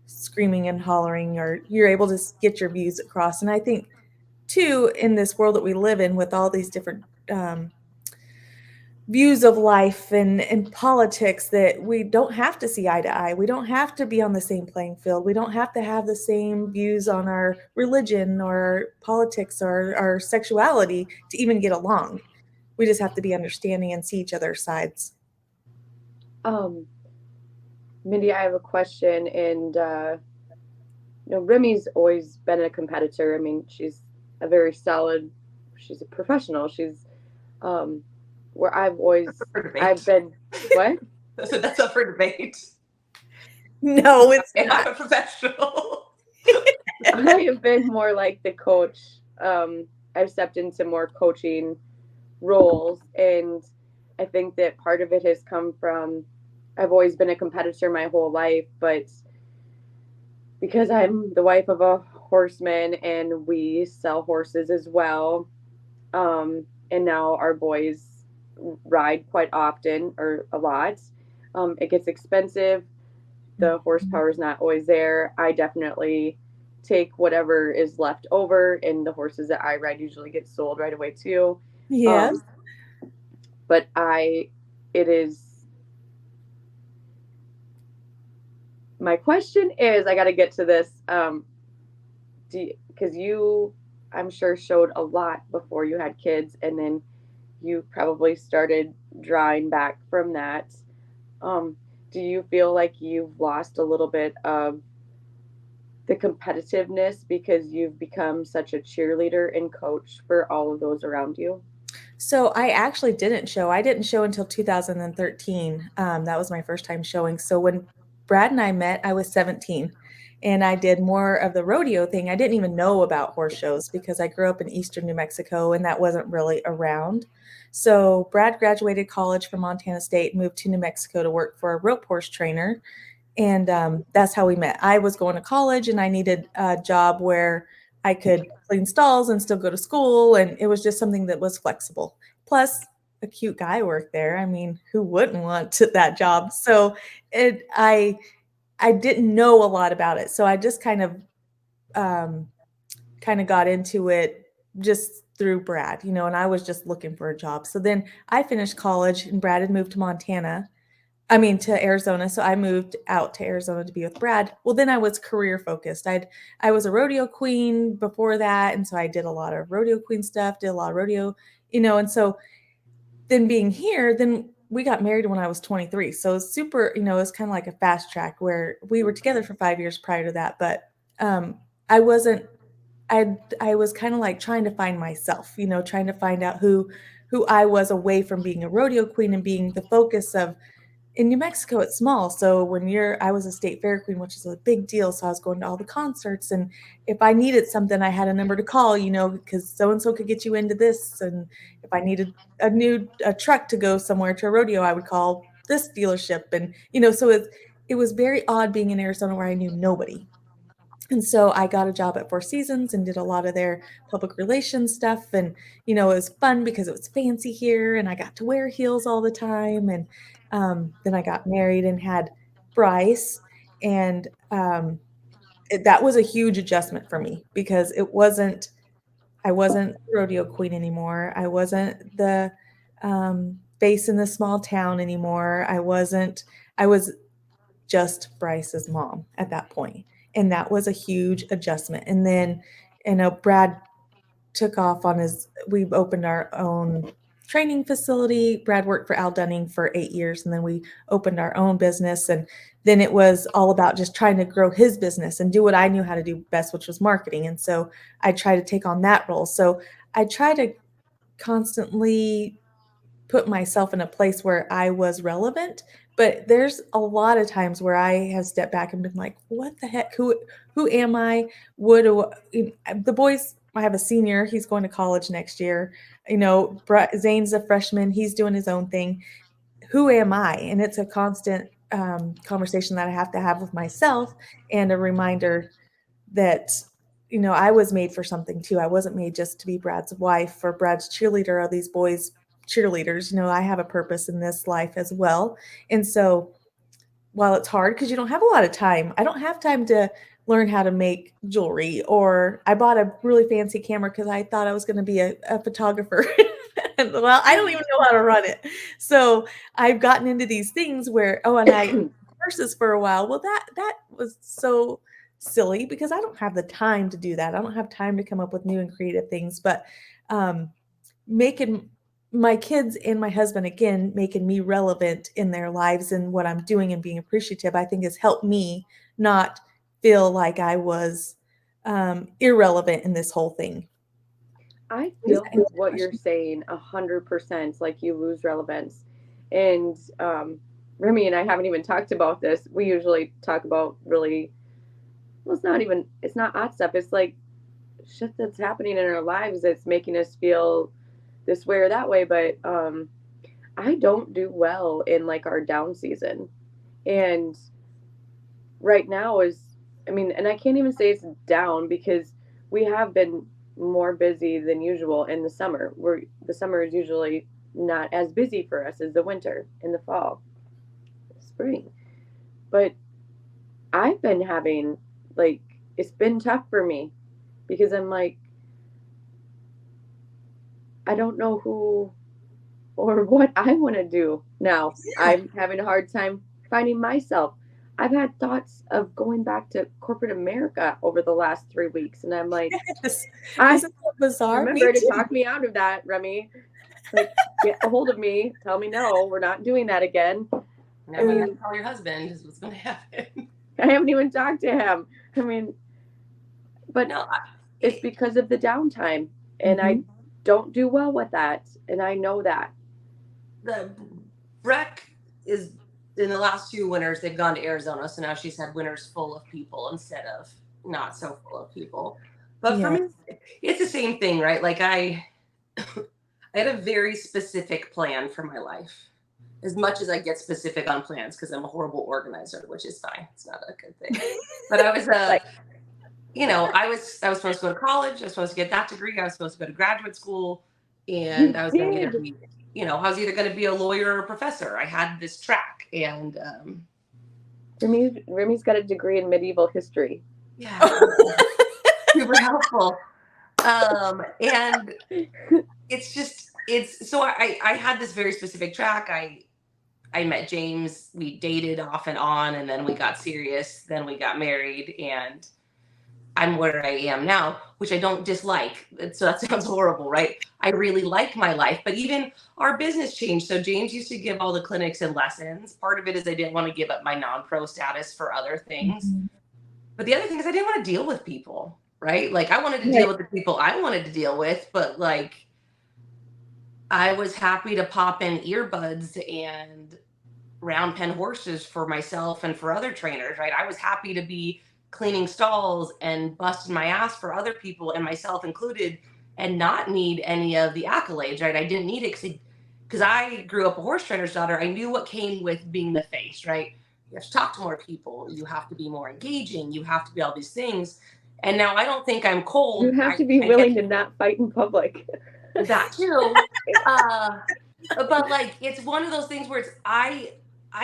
screaming and hollering, or you're able to get your views across. And I think too, in this world that we live in with all these different views of life and politics, that we don't have to see eye to eye. We don't have to be on the same playing field. We don't have to have the same views on our religion or politics or our sexuality to even get along. We just have to be understanding and see each other's sides. Um, Mindy, I have a question, and Remy's always been a competitor. I mean, she's a very solid she's a professional. She's um, where I've debate. been what? So that's up for debate. No, it's Am I not. a professional? I have been more like the coach. I've stepped into more coaching roles, and I think that part of it has come from I've always been a competitor my whole life, but because I'm the wife of a horseman and we sell horses as well, and now our boys ride quite often or a lot. It gets expensive. The horsepower is not always there. I definitely take whatever is left over, and the horses that I ride usually get sold right away too. Yes. Um, but it is my question is I got to get to this. Because you, I'm sure, showed a lot before you had kids, and then you probably started drawing back from that. Um, do you feel like you've lost a little bit of the competitiveness because you've become such a cheerleader and coach for all of those around you? So I actually didn't show. I didn't show until 2013. That was my first time showing. So when Brad and I met, I was 17 and I did more of the rodeo thing. I didn't even know about horse shows because I grew up in eastern New Mexico and that wasn't really around. So Brad graduated college from Montana State, moved to New Mexico to work for a rope horse trainer, and that's how we met. I was going to college and I needed a job where I could clean stalls and still go to school. And it was just something that was flexible. Plus, a cute guy worked there. I mean, who wouldn't want that job? So it, I didn't know a lot about it. So I just um, kind of got into it just through Brad, and I was just looking for a job. So then I finished college and Brad had moved to Montana. I mean, to Arizona. So I moved out to Arizona to be with Brad. Well, then I was career focused. I was a rodeo queen before that, and so I did a lot of rodeo queen stuff, did a lot of rodeo, and so then being here, then we got married when I was 23. So it's super, it's kind of like a fast track where we were together for 5 years prior to that, but um I wasn't I was kind of like trying to find myself, trying to find out who I was away from being a rodeo queen and being the focus of in New Mexico, it's small. So I was a state fair queen, which is a big deal. So I was going to all the concerts. And if I needed something, I had a number to call, because so and so could get you into this. And if I needed a truck to go somewhere to a rodeo, I would call this dealership. And, so it was very odd being in Arizona where I knew nobody. And so I got a job at Four Seasons and did a lot of their public relations stuff. And, it was fun because it was fancy here and I got to wear heels all the time. And then I got married and had Bryce. And that was a huge adjustment for me because I wasn't the rodeo queen anymore. I wasn't the face in the small town anymore. I was just Bryce's mom at that point. And that was a huge adjustment. And then, Brad took off on we opened our own training facility. Brad worked for Al Dunning for 8 years, and then we opened our own business. And then it was all about just trying to grow his business and do what I knew how to do best, which was marketing. And so I try to take on that role. So I try to constantly put myself in a place where I was relevant. But there's a lot of times where I have stepped back and been like, what the heck? Who am I? The boys, I have a senior, he's going to college next year. Zane's a freshman, he's doing his own thing. Who am I? And it's a constant conversation that I have to have with myself and a reminder that I was made for something too. I wasn't made just to be Brad's wife or Brad's cheerleader or these boys cheerleaders. I have a purpose in this life as well. And so while it's hard because you don't have a lot of time, I don't have time to learn how to make jewelry, or I bought a really fancy camera because I thought I was going to be a photographer. Well, I don't even know how to run it. So I've gotten into these things where, and I purses for a while. Well, that was so silly because I don't have the time to do that. I don't have time to come up with new and creative things, but making my kids and my husband, again, making me relevant in their lives and what I'm doing and being appreciative, I think has helped me not feel like I was irrelevant in this whole thing. I feel what you're saying 100%. Like you lose relevance, and Remy and I haven't even talked about this. We usually talk about really, well, it's not odd stuff. It's like shit that's happening in our lives that's making us feel this way or that way. But I don't do well in like our down season, and right now is, I mean, and I can't even say it's down because we have been more busy than usual in the summer. The summer is usually not as busy for us as the winter and the fall, spring. But I've been having like, it's been tough for me because I'm like, I don't know who or what I want to do now. I'm having a hard time finding myself. I've had thoughts of going back to corporate America over the last 3 weeks, and I'm like, Yes. I Isn't that bizarre? remember to talk me out of that, Remy. Like, get a hold of me. Tell me no, we're not doing that again. Now you have to call your husband is what's going to happen. I haven't even talked to him. I mean, but no, it's because of the downtime, and I don't do well with that, and I know that. The Breck is in the last 2 winters they've gone to Arizona, so now she's had winters full of people instead of not so full of people. But for me, it's the same thing, right? Like I had a very specific plan for my life. As much as I get specific on plans because I'm a horrible organizer, which is fine. It's not a good thing. But I was like, I was supposed to go to college. I was supposed to get that degree. I was supposed to go to graduate school, and I was going to either be, I was either going to be a lawyer or a professor. I had this track, and Remy's got a degree in medieval history. Yeah, super helpful. And it's just so I had this very specific track. I met James, we dated off and on, and then we got serious, then we got married, and I'm where I am now, which I don't dislike. So that sounds horrible, right? I really like my life, but even our business changed. So James used to give all the clinics and lessons. Part of it is I didn't want to give up my non-pro status for other things. But the other thing is I didn't want to deal with people, right? Like I wanted to deal with the people I wanted to deal with, but like I was happy to pop in earbuds and round pen horses for myself and for other trainers, right? I was happy to be cleaning stalls and busting my ass for other people and myself included and not need any of the accolades, right? I didn't need it because I grew up a horse trainer's daughter. I knew what came with being the face, right? You have to talk to more people. You have to be more engaging. You have to be all these things. And now I don't think I'm cold. You have to be willing to not fight in public. That too. But like, it's one of those things where it's, I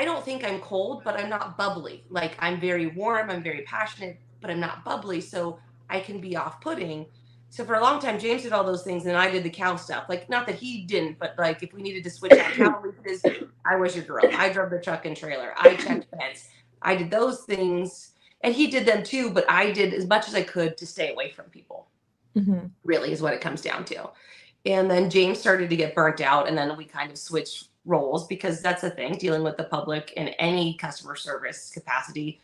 don't think I'm cold, but I'm not bubbly. Like I'm very warm. I'm very passionate, but I'm not bubbly. So I can be off-putting. So for a long time, James did all those things and I did the cow stuff. Like, not that he didn't, but like if we needed to switch out cattle leases, I was your girl. I drove the truck and trailer. I checked fence. I did those things and he did them too, but I did as much as I could to stay away from people. Really is what it comes down to. And then James started to get burnt out and then we kind of switched roles because that's the thing, dealing with the public in any customer service capacity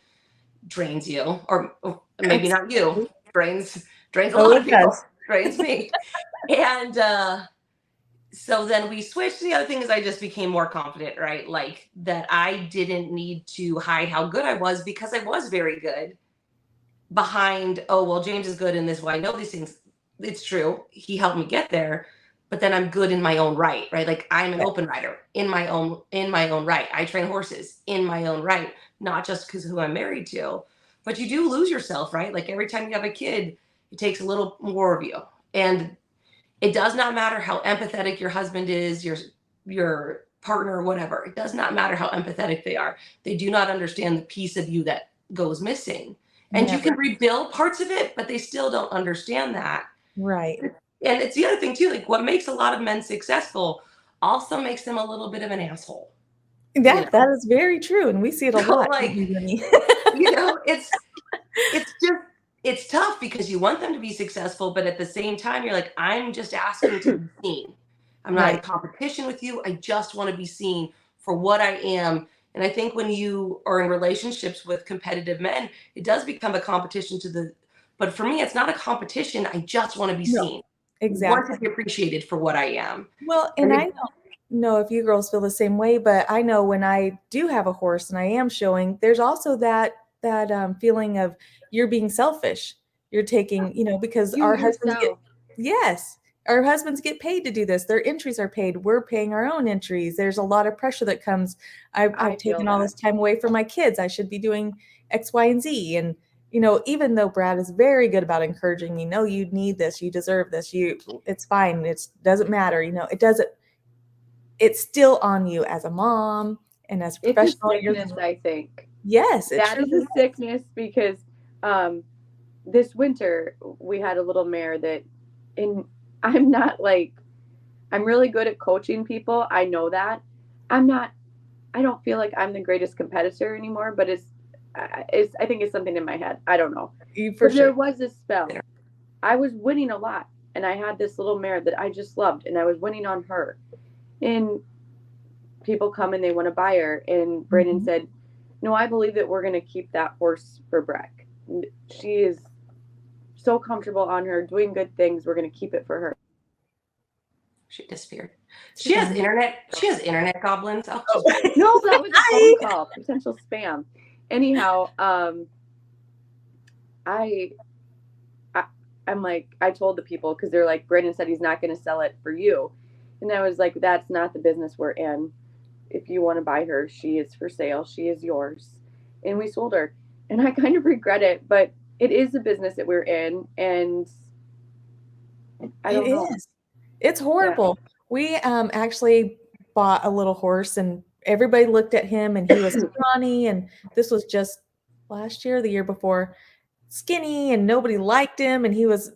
drains you, or maybe not you, drains a lot of people, drains me. And so then we switched. The other thing is I just became more confident, right? Like that I didn't need to hide how good I was because I was very good behind, oh, well, James is good in this way. I know these things. It's true. He helped me get there. But then I'm good in my own right? Like I'm an open rider in my own right. I train horses in my own right, not just because who I'm married to. But you do lose yourself, right? Like every time you have a kid, it takes a little more of you. And it does not matter how empathetic your husband is, your partner, or whatever. It does not matter how empathetic they are. They do not understand the piece of you that goes missing. And you can rebuild parts of it, but they still don't understand that. Right. And it's the other thing too, like what makes a lot of men successful also makes them a little bit of an asshole. That is very true. And we see it a lot. Like, it's tough because you want them to be successful, but at the same time, you're like, I'm just asking to be seen. I'm not in competition with you. I just want to be seen for what I am. And I think when you are in relationships with competitive men, it does become a competition but for me, it's not a competition. I just want to be seen. want to Exactly. be appreciated for what I am. Well, and I don't know if you girls feel the same way, but I know when I do have a horse and I am showing, there's also that feeling of you're being selfish. You're taking, because You our husbands get, yourself. yes, our husbands get paid to do this. Their entries are paid. We're paying our own entries. There's a lot of pressure that comes. I I've feel taken all that. this time away from my kids. I should be doing X, Y, and Z. And even though Brad is very good about encouraging me, no, you need this, you deserve this, it's fine, it doesn't matter, it doesn't, it's still on you as a mom and as a It's a professional. sickness, I think. Yes, it That truly is a is. sickness because um, this winter we had a little mare that, and I'm not like, I'm really good at coaching people. I know that. I'm not, I don't feel like I'm the greatest competitor anymore, but I think it's something in my head. I don't know. For But sure. there was a spell. I was winning a lot and I had this little mare that I just loved and I was winning on her. And people come and they want to buy her. And Brandon said, no, I believe that we're going to keep that horse for Breck. She is so comfortable on her, doing good things. We're going to keep it for her. She disappeared. She has internet goblins. No, that was a phone call, potential spam. Anyhow, I'm like, I told the people because they're like, Brandon said he's not going to sell it for you, and I was like, that's not the business we're in. If you want to buy her, she is for sale. She is yours, and we sold her. And I kind of regret it, but it is the business that we're in, and I don't know. It's horrible. We actually bought a little horse and everybody looked at him and he was scrawny, and this was just last year, the year before, skinny, and nobody liked him, and he was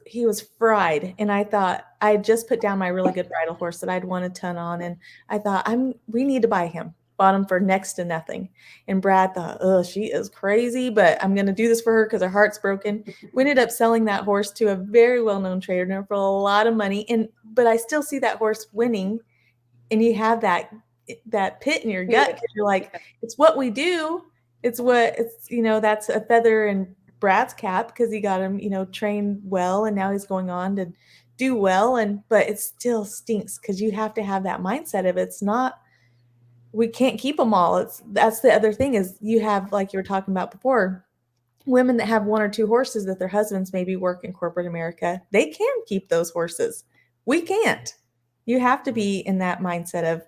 fried. And I thought, I had just put down my really good bridal horse that I'd won a ton on, and I thought, we need to buy him. Bought him for next to nothing. And Brad thought, oh, she is crazy, but I'm going to do this for her because her heart's broken. We ended up selling that horse to a very well-known trainer for a lot of money. But I still see that horse winning, and you have that pit in your gut because you're like, it's what we do. It's that's a feather in Brad's cap because he got him, trained well, and now he's going on to do well. But it still stinks because you have to have that mindset of it's not, we can't keep them all. That's the other thing is you have, like you were talking about before, women that have one or two horses that their husbands maybe work in corporate America, they can keep those horses. We can't. You have to be in that mindset of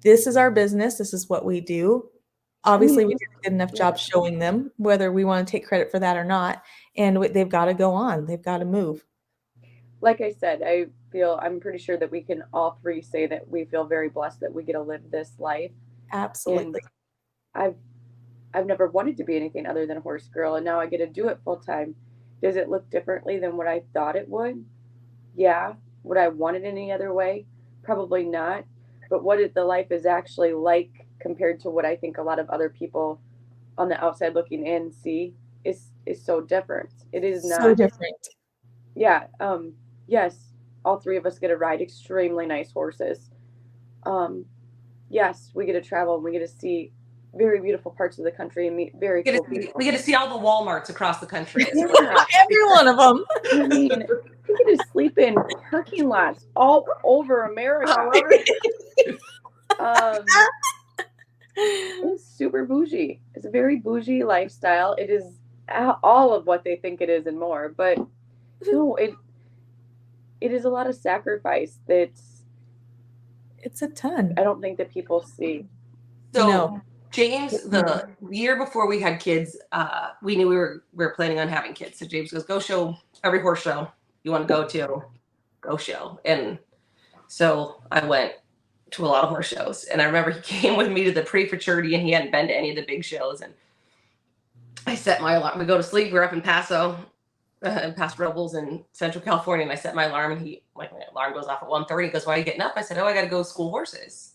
this is our business. This is what we do. Obviously, we did a good enough job showing them, whether we want to take credit for that or not. And they've got to go on. They've got to move. Like I said, I'm pretty sure that we can all three say that we feel very blessed that we get to live this life. Absolutely. And I've never wanted to be anything other than a horse girl, and now I get to do it full time. Does it look differently than what I thought it would? Yeah. Would I want it any other way? Probably not. But the life is actually like compared to what I think a lot of other people on the outside looking in see is so different. It is not so different. Yeah. Yes, all three of us get to ride extremely nice horses. Yes, we get to travel and we get to see very beautiful parts of the country and meet very cool people. We get to see all the Walmarts across the country. Yeah. Every one of them. I mean, we get to sleep in parking lots all over America. It's super bougie. It's a very bougie lifestyle. It is all of what they think it is and more. But no, it is a lot of sacrifice. It's a ton. I don't think that people see. So No. James, the year before we had kids, we knew we were planning on having kids. So James goes, go show every horse show you want to go show. And so I went to a lot of horse shows. And I remember he came with me to the pre-futurity and he hadn't been to any of the big shows. And I set my alarm. We go to sleep. We're up in Paso Robles in Central California. And I set my alarm and my alarm goes off at 1:30. He goes, why are you getting up? I said, oh, I got to go school horses.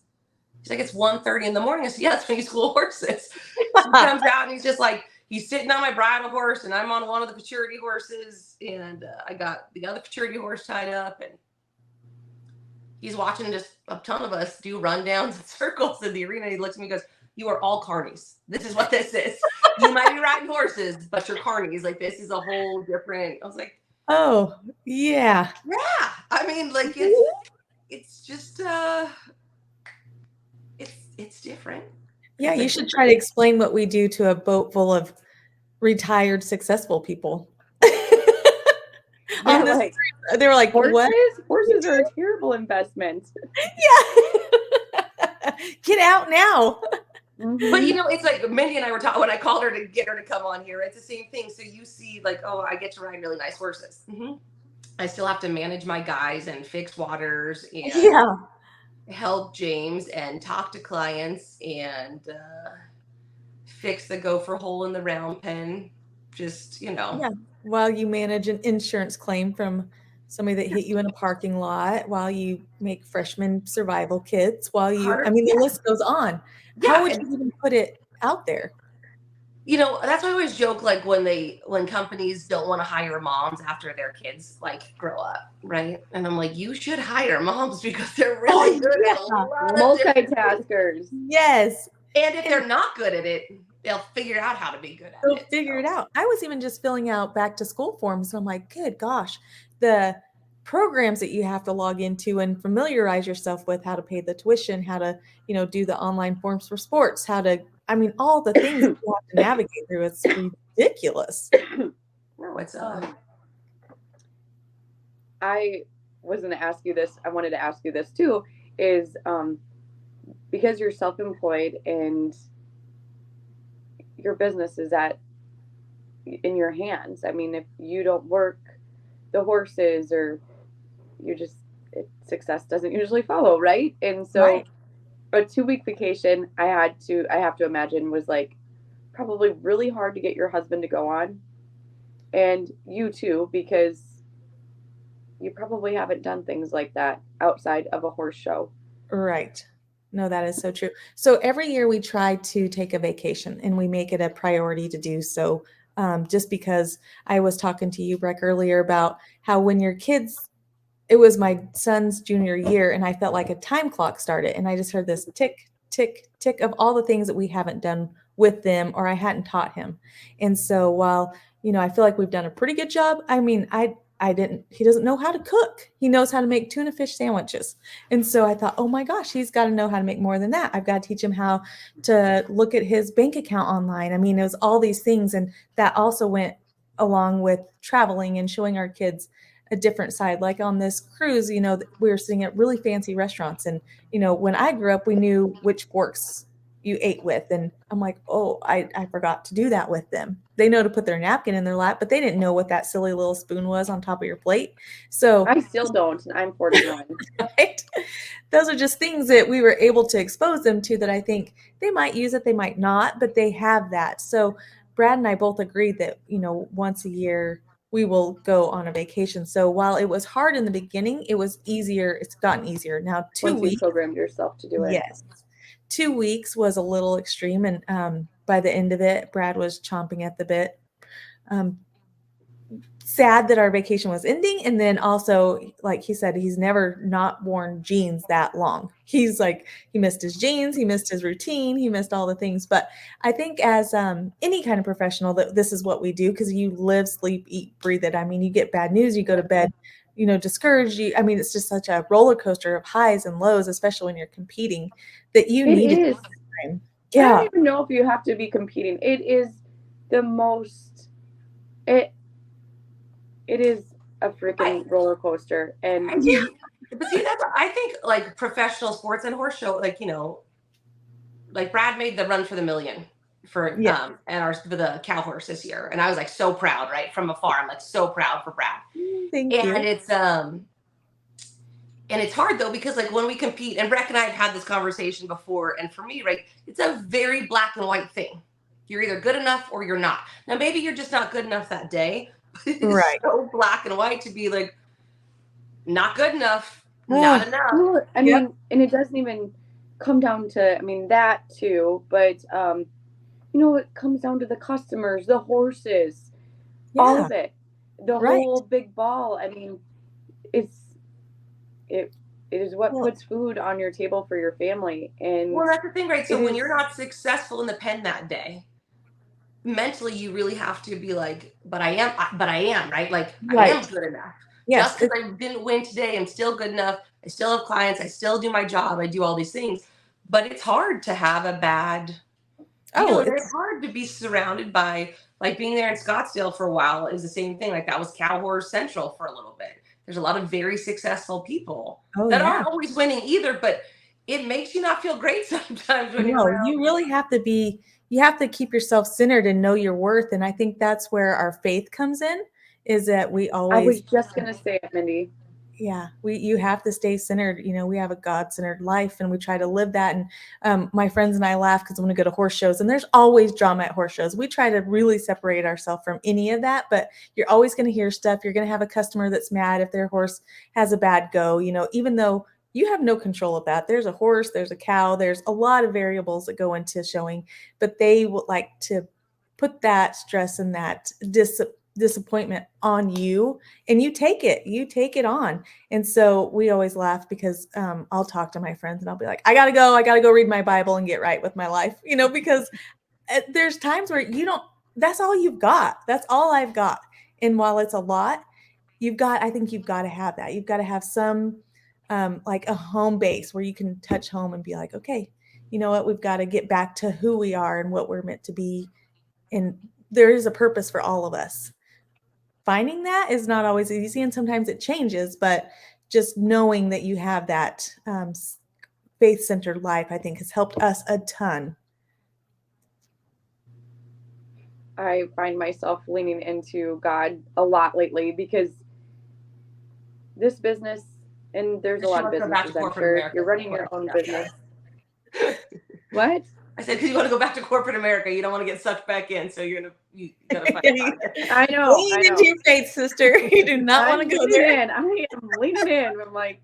He's like, it's 1:30 in the morning. I said, yeah, that's when you school horses. So he comes out and he's just like, he's sitting on my bridal horse and I'm on one of the futurity horses. And I got the other futurity horse tied up. And he's watching just a ton of us do rundowns and circles in the arena. He looks at me and goes, you are all carnies. This is what this is. You might be riding horses, but you're carnies. Like, this is a whole different. I was like, Oh, yeah. Yeah. I mean, like it's just it's different. Yeah, It's you like should try to explain what we do to a boat full of retired successful people. Yeah, On this like they were like, "What?" horses are a terrible investment. Yeah. Get out now. but Mm-hmm. it's like Mindy and I were talking when I called her to get her to come on here. It's the same thing. So you see, like, oh, I get to ride really nice horses. I still have to manage my guys and fix waters and Yeah. help James and talk to clients and fix the gopher hole in the round pen. Just Yeah. While you manage an insurance claim from somebody that hit you in a parking lot, while you make freshman survival kits, while you, I mean, the yeah, list goes on. How yeah, would and you even put it out there? that's why I always joke, like when companies don't want to hire moms after their kids like grow up, right? And I'm like, you should hire moms because they're really Oh, good at a yeah. lot of different things. Multitaskers. Yes. And if And they're not good at it, they'll figure out how to be good at they'll it. figure it So out. I was even just filling out back to school forms, and I'm like, good gosh, the programs that you have to log into and familiarize yourself with, how to pay the tuition, how to, do the online forms for sports, how to, I mean, all the things that you have to navigate through. It's ridiculous. no, it's I was going to ask you this. I wanted to ask you this too. Is because you're self-employed and your business is in your hands. I mean, if you don't work the horses, or you just success doesn't usually follow, right? And so Right. a 2-week vacation I have to imagine was like probably really hard to get your husband to go on, and you too, because you probably haven't done things like that outside of a horse show. Right. No, that is so true. So every year we try to take a vacation and we make it a priority to do so. Just because I was talking to you, Breck, earlier about how when your kids, it was my son's junior year and I felt like a time clock started and I just heard this tick, tick, tick of all the things that we haven't done with them or I hadn't taught him. And so while, I feel like we've done a pretty good job. I mean, he doesn't know how to cook. He knows how to make tuna fish sandwiches. And so I thought, oh my gosh, he's got to know how to make more than that. I've got to teach him how to look at his bank account online. I mean, it was all these things. And that also went along with traveling and showing our kids a different side. Like on this cruise, we were sitting at really fancy restaurants. And, when I grew up, we knew which forks you ate with. And I'm like, oh, I forgot to do that with them. They know to put their napkin in their lap, but they didn't know what that silly little spoon was on top of your plate. So, I still don't, and I'm 41. right? Those are just things that we were able to expose them to that I think they might use it, they might not, but they have that. So Brad and I both agreed that, once a year we will go on a vacation. So while it was hard in the beginning, it was easier. It's gotten easier. Now, two Once you weeks, programmed yourself to do it. yes. 2 weeks was a little extreme. And by the end of it, Brad was chomping at the bit. Sad that our vacation was ending. And then also, like he said, he's never not worn jeans that long. He's like, he missed his jeans, he missed his routine, he missed all the things. But I think as any kind of professional, that this is what we do because you live, sleep, eat, breathe it. I mean, you get bad news, you go to bed, discouraged. I mean, it's just such a roller coaster of highs and lows, especially when you're competing, that you It need to is. take time. I don't Yeah. even know if you have to be competing. It is the most. It is a I, freaking roller coaster, and I think, but see, I think like professional sports and horse show, like like Brad made the run for the million for Yeah. and for the cow horse this year, and I was like so proud, right, from afar. I'm like so proud for Brad, Thank and you. it's hard though because like when we compete, and Breck and I have had this conversation before, and for me, right, it's a very black and white thing. You're either good enough or you're not. Now maybe you're just not good enough that day, but it is Right. so black and white to be like not good enough, not Oh, enough. well, I yep. mean, and it doesn't even come down to. I mean, that too, but it comes down to the customers, the horses, all Yeah. of it, the Right. whole big ball. I mean, it's it it is what Well, puts food on your table for your family, and Well, that's the thing, right? it So when is. you're not successful in the pen that day, mentally you really have to be like, but I am, right? Like I am Right. good enough. Yes. Just because I didn't win today, I'm still good enough. I still have clients. I still do my job. I do all these things. But it's hard to have a bad Oh, feeling. It's hard to be surrounded by, like, being there in Scottsdale for a while is the same thing. Like that was Cow Horse Central for a little bit. There's a lot of very successful people oh that yeah. aren't always winning either, but it makes you not feel great sometimes when you're No, around. you really have to be, you have to keep yourself centered and know your worth. And I think that's where our faith comes in, is that we I was always, just gonna say it, Mindy. yeah, you have to stay centered. We have a God-centered life and we try to live that. And my friends and I laugh because when we go to horse shows, and there's always drama at horse shows, we try to really separate ourselves from any of that. But you're always going to hear stuff. You're going to have a customer that's mad if their horse has a bad go, even though you have no control of that. There's a horse, there's a cow, there's a lot of variables that go into showing, but they would like to put that stress and that disappointment on you, and you take it on. And so we always laugh because I'll talk to my friends and I'll be like, I gotta go read my Bible and get right with my life, because there's times where you don't, that's all you've got. That's all I've got. And while it's a lot, I think you've got to have that. You've got to have some, like a home base where you can touch home and be like, okay, you know what? We've got to get back to who we are and what we're meant to be. And there is a purpose for all of us. Finding that is not always easy, and sometimes it changes, but just knowing that you have that faith-centered life, I think, has helped us a ton. I find myself leaning into God a lot lately because this business, and there's a She lot of wants to go back to businesses, I'm corporate sure. America. You're running your own business. What? I said, because you want to go back to corporate America. You don't want to get sucked back in. So you got to find a I know. Lean into your faith, sister. You do not want to go there. I am leaning in. I'm like,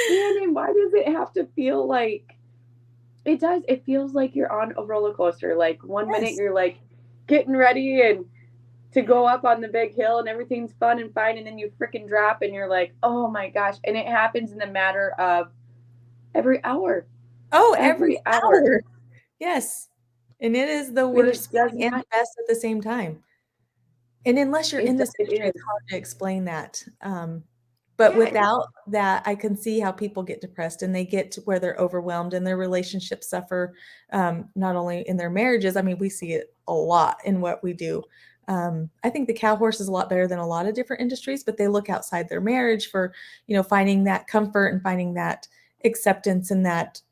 man, why does it have to feel like it does? It feels like you're on a roller coaster. Like one minute Yes. you're like getting ready and to go up on the big hill and everything's fun and fine, and then you freaking drop and you're like, oh my gosh. And it happens in the matter of every hour. Oh, every Every hour. hour. Yes. And it is the And it worst does feeling and not, the best at the same time. And unless you're in this it industry, is. it's hard to explain that. But Yeah. without that, I can see how people get depressed and they get to where they're overwhelmed and their relationships suffer, not only in their marriages. I mean, we see it a lot in what we do. I think the cow horse is a lot better than a lot of different industries, but they look outside their marriage for, finding that comfort and finding that acceptance and that,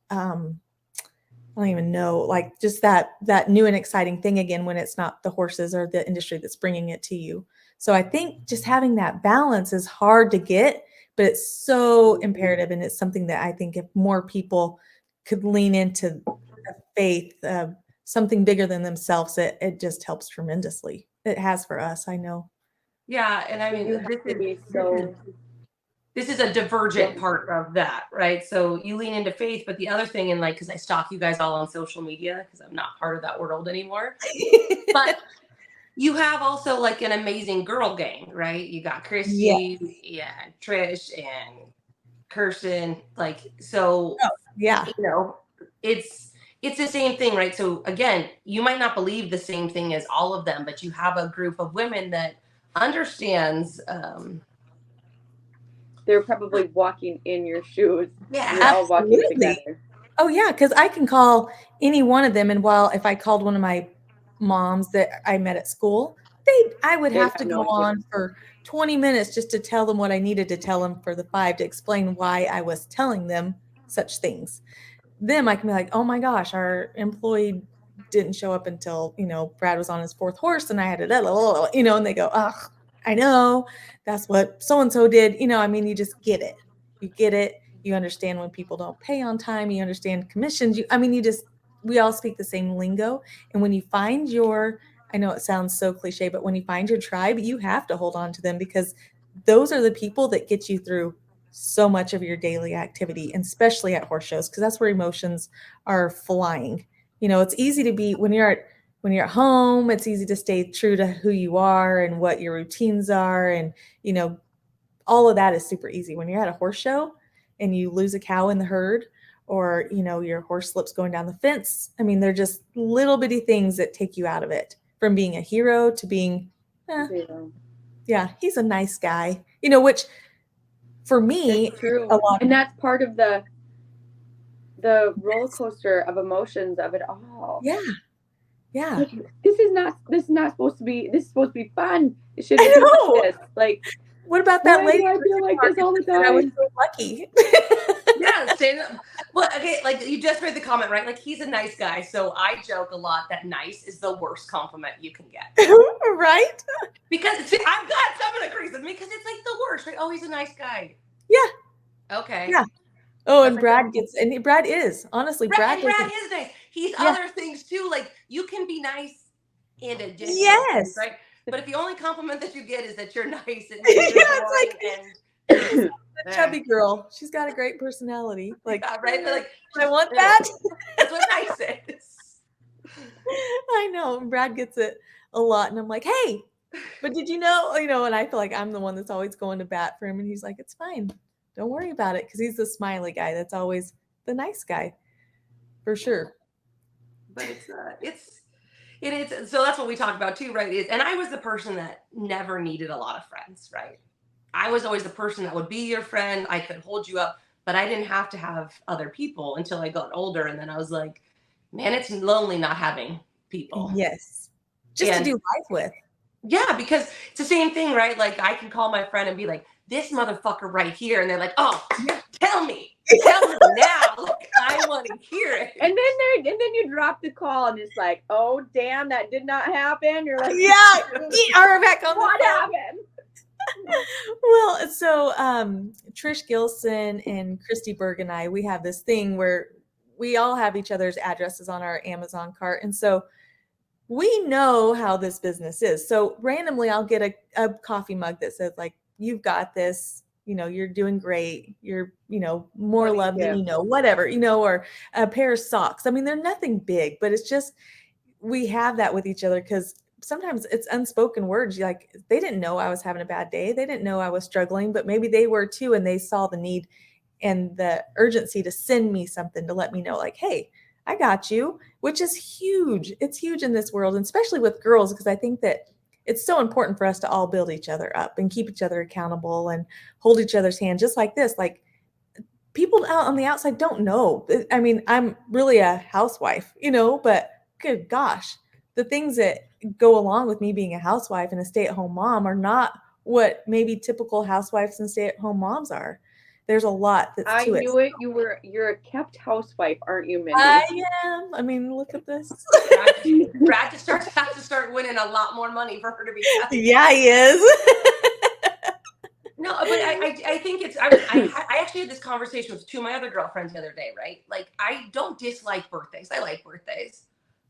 I don't even know, like just that new and exciting thing again when it's not the horses or the industry that's bringing it to you. So I think just having that balance is hard to get, but it's so imperative, and it's something that I think if more people could lean into a faith, something bigger than themselves, it just helps tremendously. It has for us, I know. Yeah, and I mean, You have to be so. this is a divergent part of that, right? So you lean into faith, but the other thing, and like, because I stalk you guys all on social media because I'm not part of that world anymore, but you have also like an amazing girl gang, right? You got Yeah. Christy and Trish and Kirsten, like, so Oh, yeah. it's the same thing, right? So again, you might not believe the same thing as all of them, but you have a group of women that understands. They're probably walking in your shoes. Yeah, You're all walking absolutely. together. Oh yeah, because I can call any one of them, and while if I called one of my moms that I met at school, I would They'd have to have go no idea. on for 20 minutes just to tell them what I needed to tell them for the 5 to explain why I was telling them such things. Them, I can be like, oh my gosh, our employee didn't show up until, Brad was on his 4th horse and I had to, and they go, ugh, I know, that's what so-and-so did. I mean, you just get it. You get it. You understand when people don't pay on time. You understand commissions. We all speak the same lingo. And when you find I know it sounds so cliche, but when you find your tribe, you have to hold on to them because those are the people that get you through so much of your daily activity, and especially at horse shows, because that's where emotions are flying. It's easy to be when you're at home, it's easy to stay true to who you are and what your routines are. And, all of that is super easy. When you're at a horse show and you lose a cow in the herd, or, your horse slips going down the fence, I mean, they're just little bitty things that take you out of it. from being a hero to being, yeah, he's a nice guy. Which for me, it's true. a lot. And that's part of the roller coaster of emotions of it all. Yeah. Yeah. Like, this is not supposed to be. This is supposed to be fun. It shouldn't be like this. Like, what about that lady? Why do I feel like this all the time? I was so lucky. Yeah, well, okay, like you just read the comment, right? Like, he's a nice guy. So I joke a lot that nice is the worst compliment you can get. Right? Because I've got someone that agrees with me because it's like the worst, right? Oh, he's a nice guy. Yeah. Okay. Yeah. Oh, and Brad Brad is, honestly, Brad is nice. He's other things too. Like, you can be nice in addition, yes, right? But if the only compliment that you get is that you're nice, and it's like the chubby girl. She's got a great personality. Like, right? Like, I want that. That's what nice is. I know. Brad gets it a lot, and I'm like, hey, but did you know? And I feel like I'm the one that's always going to bat for him, and he's like, it's fine. Don't worry about it, because he's the smiley guy. That's always the nice guy, for sure. But so that's what we talk about too, right? And I was the person that never needed a lot of friends, right? I was always the person that would be your friend. I could hold you up, but I didn't have to have other people until I got older. And then I was like, man, it's lonely not having people. Yes. Just to do life with. Yeah, because it's the same thing, right? Like, I can call my friend and be like, this motherfucker right here. And they're like, oh, tell me now. Like, I want to hear it. And then you drop the call and it's like, oh, damn, that did not happen. You're like, yeah, are back on what happened? Well, so Trish Gilson and Christy Berg and I, we have this thing where we all have each other's addresses on our Amazon cart. And so we know how this business is. So randomly, I'll get a coffee mug that says, like, you've got this, you're doing great. You're, more love than whatever, or a pair of socks. I mean, they're nothing big, but it's just, we have that with each other because sometimes it's unspoken words. Like, they didn't know I was having a bad day. They didn't know I was struggling, but maybe they were too. And they saw the need and the urgency to send me something to let me know, like, hey, I got you, which is huge. It's huge in this world, and especially with girls, because I think that it's so important for us to all build each other up and keep each other accountable and hold each other's hand, just like this. Like, people out on the outside don't know. I mean, I'm really a housewife, but good gosh, the things that go along with me being a housewife and a stay-at-home mom are not what maybe typical housewives and stay-at-home moms are. There's a lot that's to it. I knew it. You're a kept housewife, aren't you, Mindy? I am. I mean, look at this. Brad has to start winning a lot more money for her to be kept. Yeah, he is. No, but I think I actually had this conversation with two of my other girlfriends the other day, right? Like, I don't dislike birthdays. I like birthdays.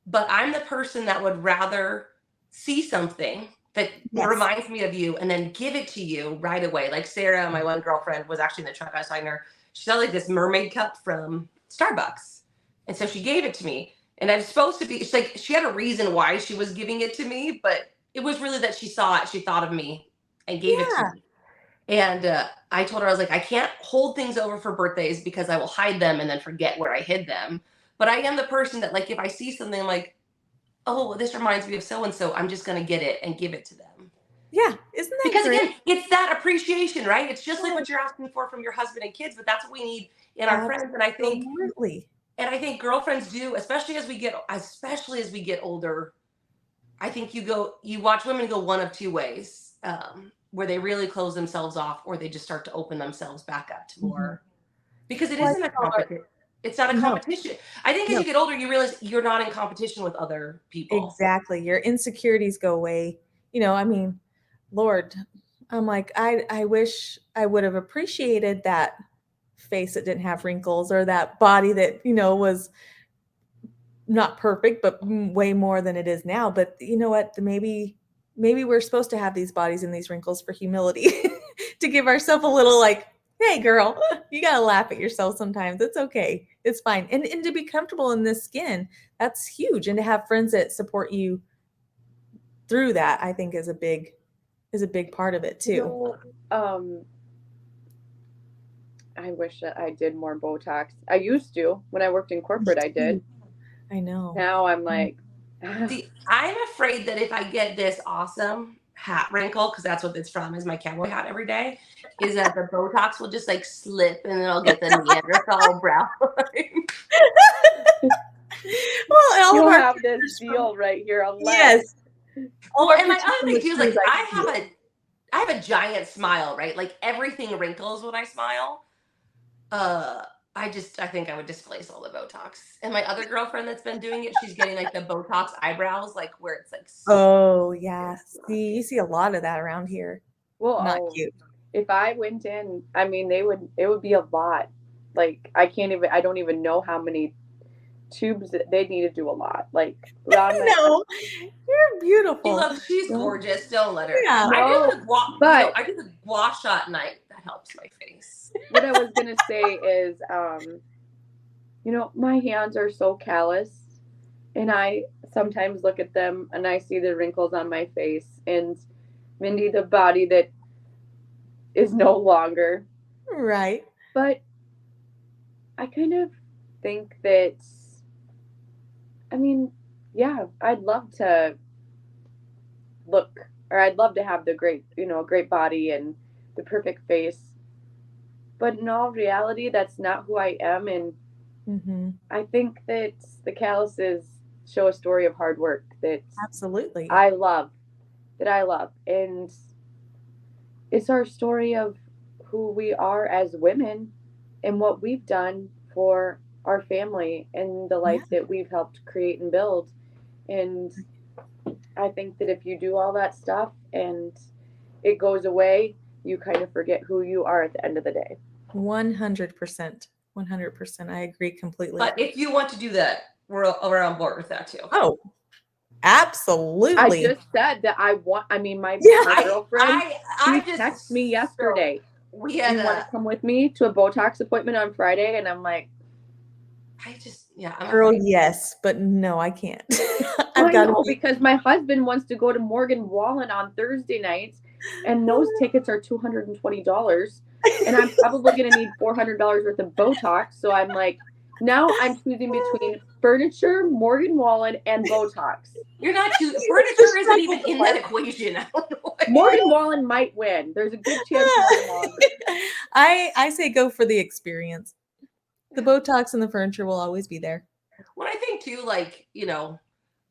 But I'm the person that would rather see something that reminds me of you and then give it to you right away. Like, Sarah, my one girlfriend, was actually in the truck. I was talking to her. She saw like this mermaid cup from Starbucks. And so she gave it to me. And I'm supposed to be, it's like, she had a reason why she was giving it to me, but it was really that she saw it. She thought of me and gave it to me. And I told her, I was like, I can't hold things over for birthdays because I will hide them and then forget where I hid them. But I am the person that, like, if I see something, I'm like, oh, this reminds me of so-and-so, I'm just going to get it and give it to them. Yeah. Isn't that because great? Again, it's that appreciation, right? It's just like what you're asking for from your husband and kids, but that's what we need in our friends. And I think, girlfriends do, especially as we get older. I think you watch women go one of two ways, where they really close themselves off, or they just start to open themselves back up to more, because it isn't a competition. It's not a competition. I think as you get older, you realize you're not in competition with other people. Exactly. Your insecurities go away. I mean, Lord, I'm like, I wish I would have appreciated that face that didn't have wrinkles, or that body that, was not perfect, but way more than it is now. But you know what? Maybe we're supposed to have these bodies and these wrinkles for humility, to give ourselves a little, like, hey, girl, you got to laugh at yourself sometimes. It's okay. It's fine. And to be comfortable in this skin, that's huge. And to have friends that support you through that, I think is a big part of it too. I wish that I did more Botox. I used to. When I worked in corporate, I did. I know. Now I'm like, See, I'm afraid that if I get this awesome hat wrinkle, because that's what it's from, is my cowboy hat every day, is that the Botox will just like slip and then I'll get the Neanderthal brow line. Well, all of You'll our have this pictures deal right here, a lead. yes, all Well, our and my pictures other from thing the too is cruise, like I can do it. I have a giant smile, right? Like everything wrinkles when I smile. Uh, I think I would displace all the Botox. And my other girlfriend that's been doing it, she's getting like the Botox eyebrows, like where it's like Oh, yeah. See, you see a lot of that around here. Well, Not oh, cute. if I went in, I mean, it would be a lot. Like, I don't even know how many tubes they need to do a lot. Like, on my, No, you're beautiful. she's no, gorgeous. Don't let her. Yeah. no, but I do the gua shot night. That helps my face. what I was gonna say is, my hands are so callous, and I sometimes look at them and I see the wrinkles on my face, and Mindy, the body that is no longer. Right. But I kind of think that, I mean, yeah, I'd love to look, or I'd love to have the great body and the perfect face. But in all reality, that's not who I am. And Mm-hmm. I think that the calluses show a story of hard work that Absolutely. I love, And it's our story of who we are as women and what we've done for our family and the Yeah. life that we've helped create and build. And I think that if you do all that stuff and it goes away, you kind of forget who you are at the end of the day. 100%. 100%. I agree completely. But if you want to do that, we're on board with that too. Oh, absolutely. I just said that my girlfriend, she texted me yesterday. We Do you had want to come with me to a Botox appointment on Friday? And I'm like, I'm Girl, afraid. yes, but no, I can't. I know, because my husband wants to go to Morgan Wallen on Thursday nights, and those tickets are $220. And I'm probably going to need $400 worth of Botox. So I'm like, now I'm choosing between furniture, Morgan Wallen, and Botox. You're not choosing. Furniture isn't even in that equation. I don't know. Morgan Wallen might win. There's a good chance Morgan Wallen. I say go for the experience. The Botox and the furniture will always be there. Well, I think too, like,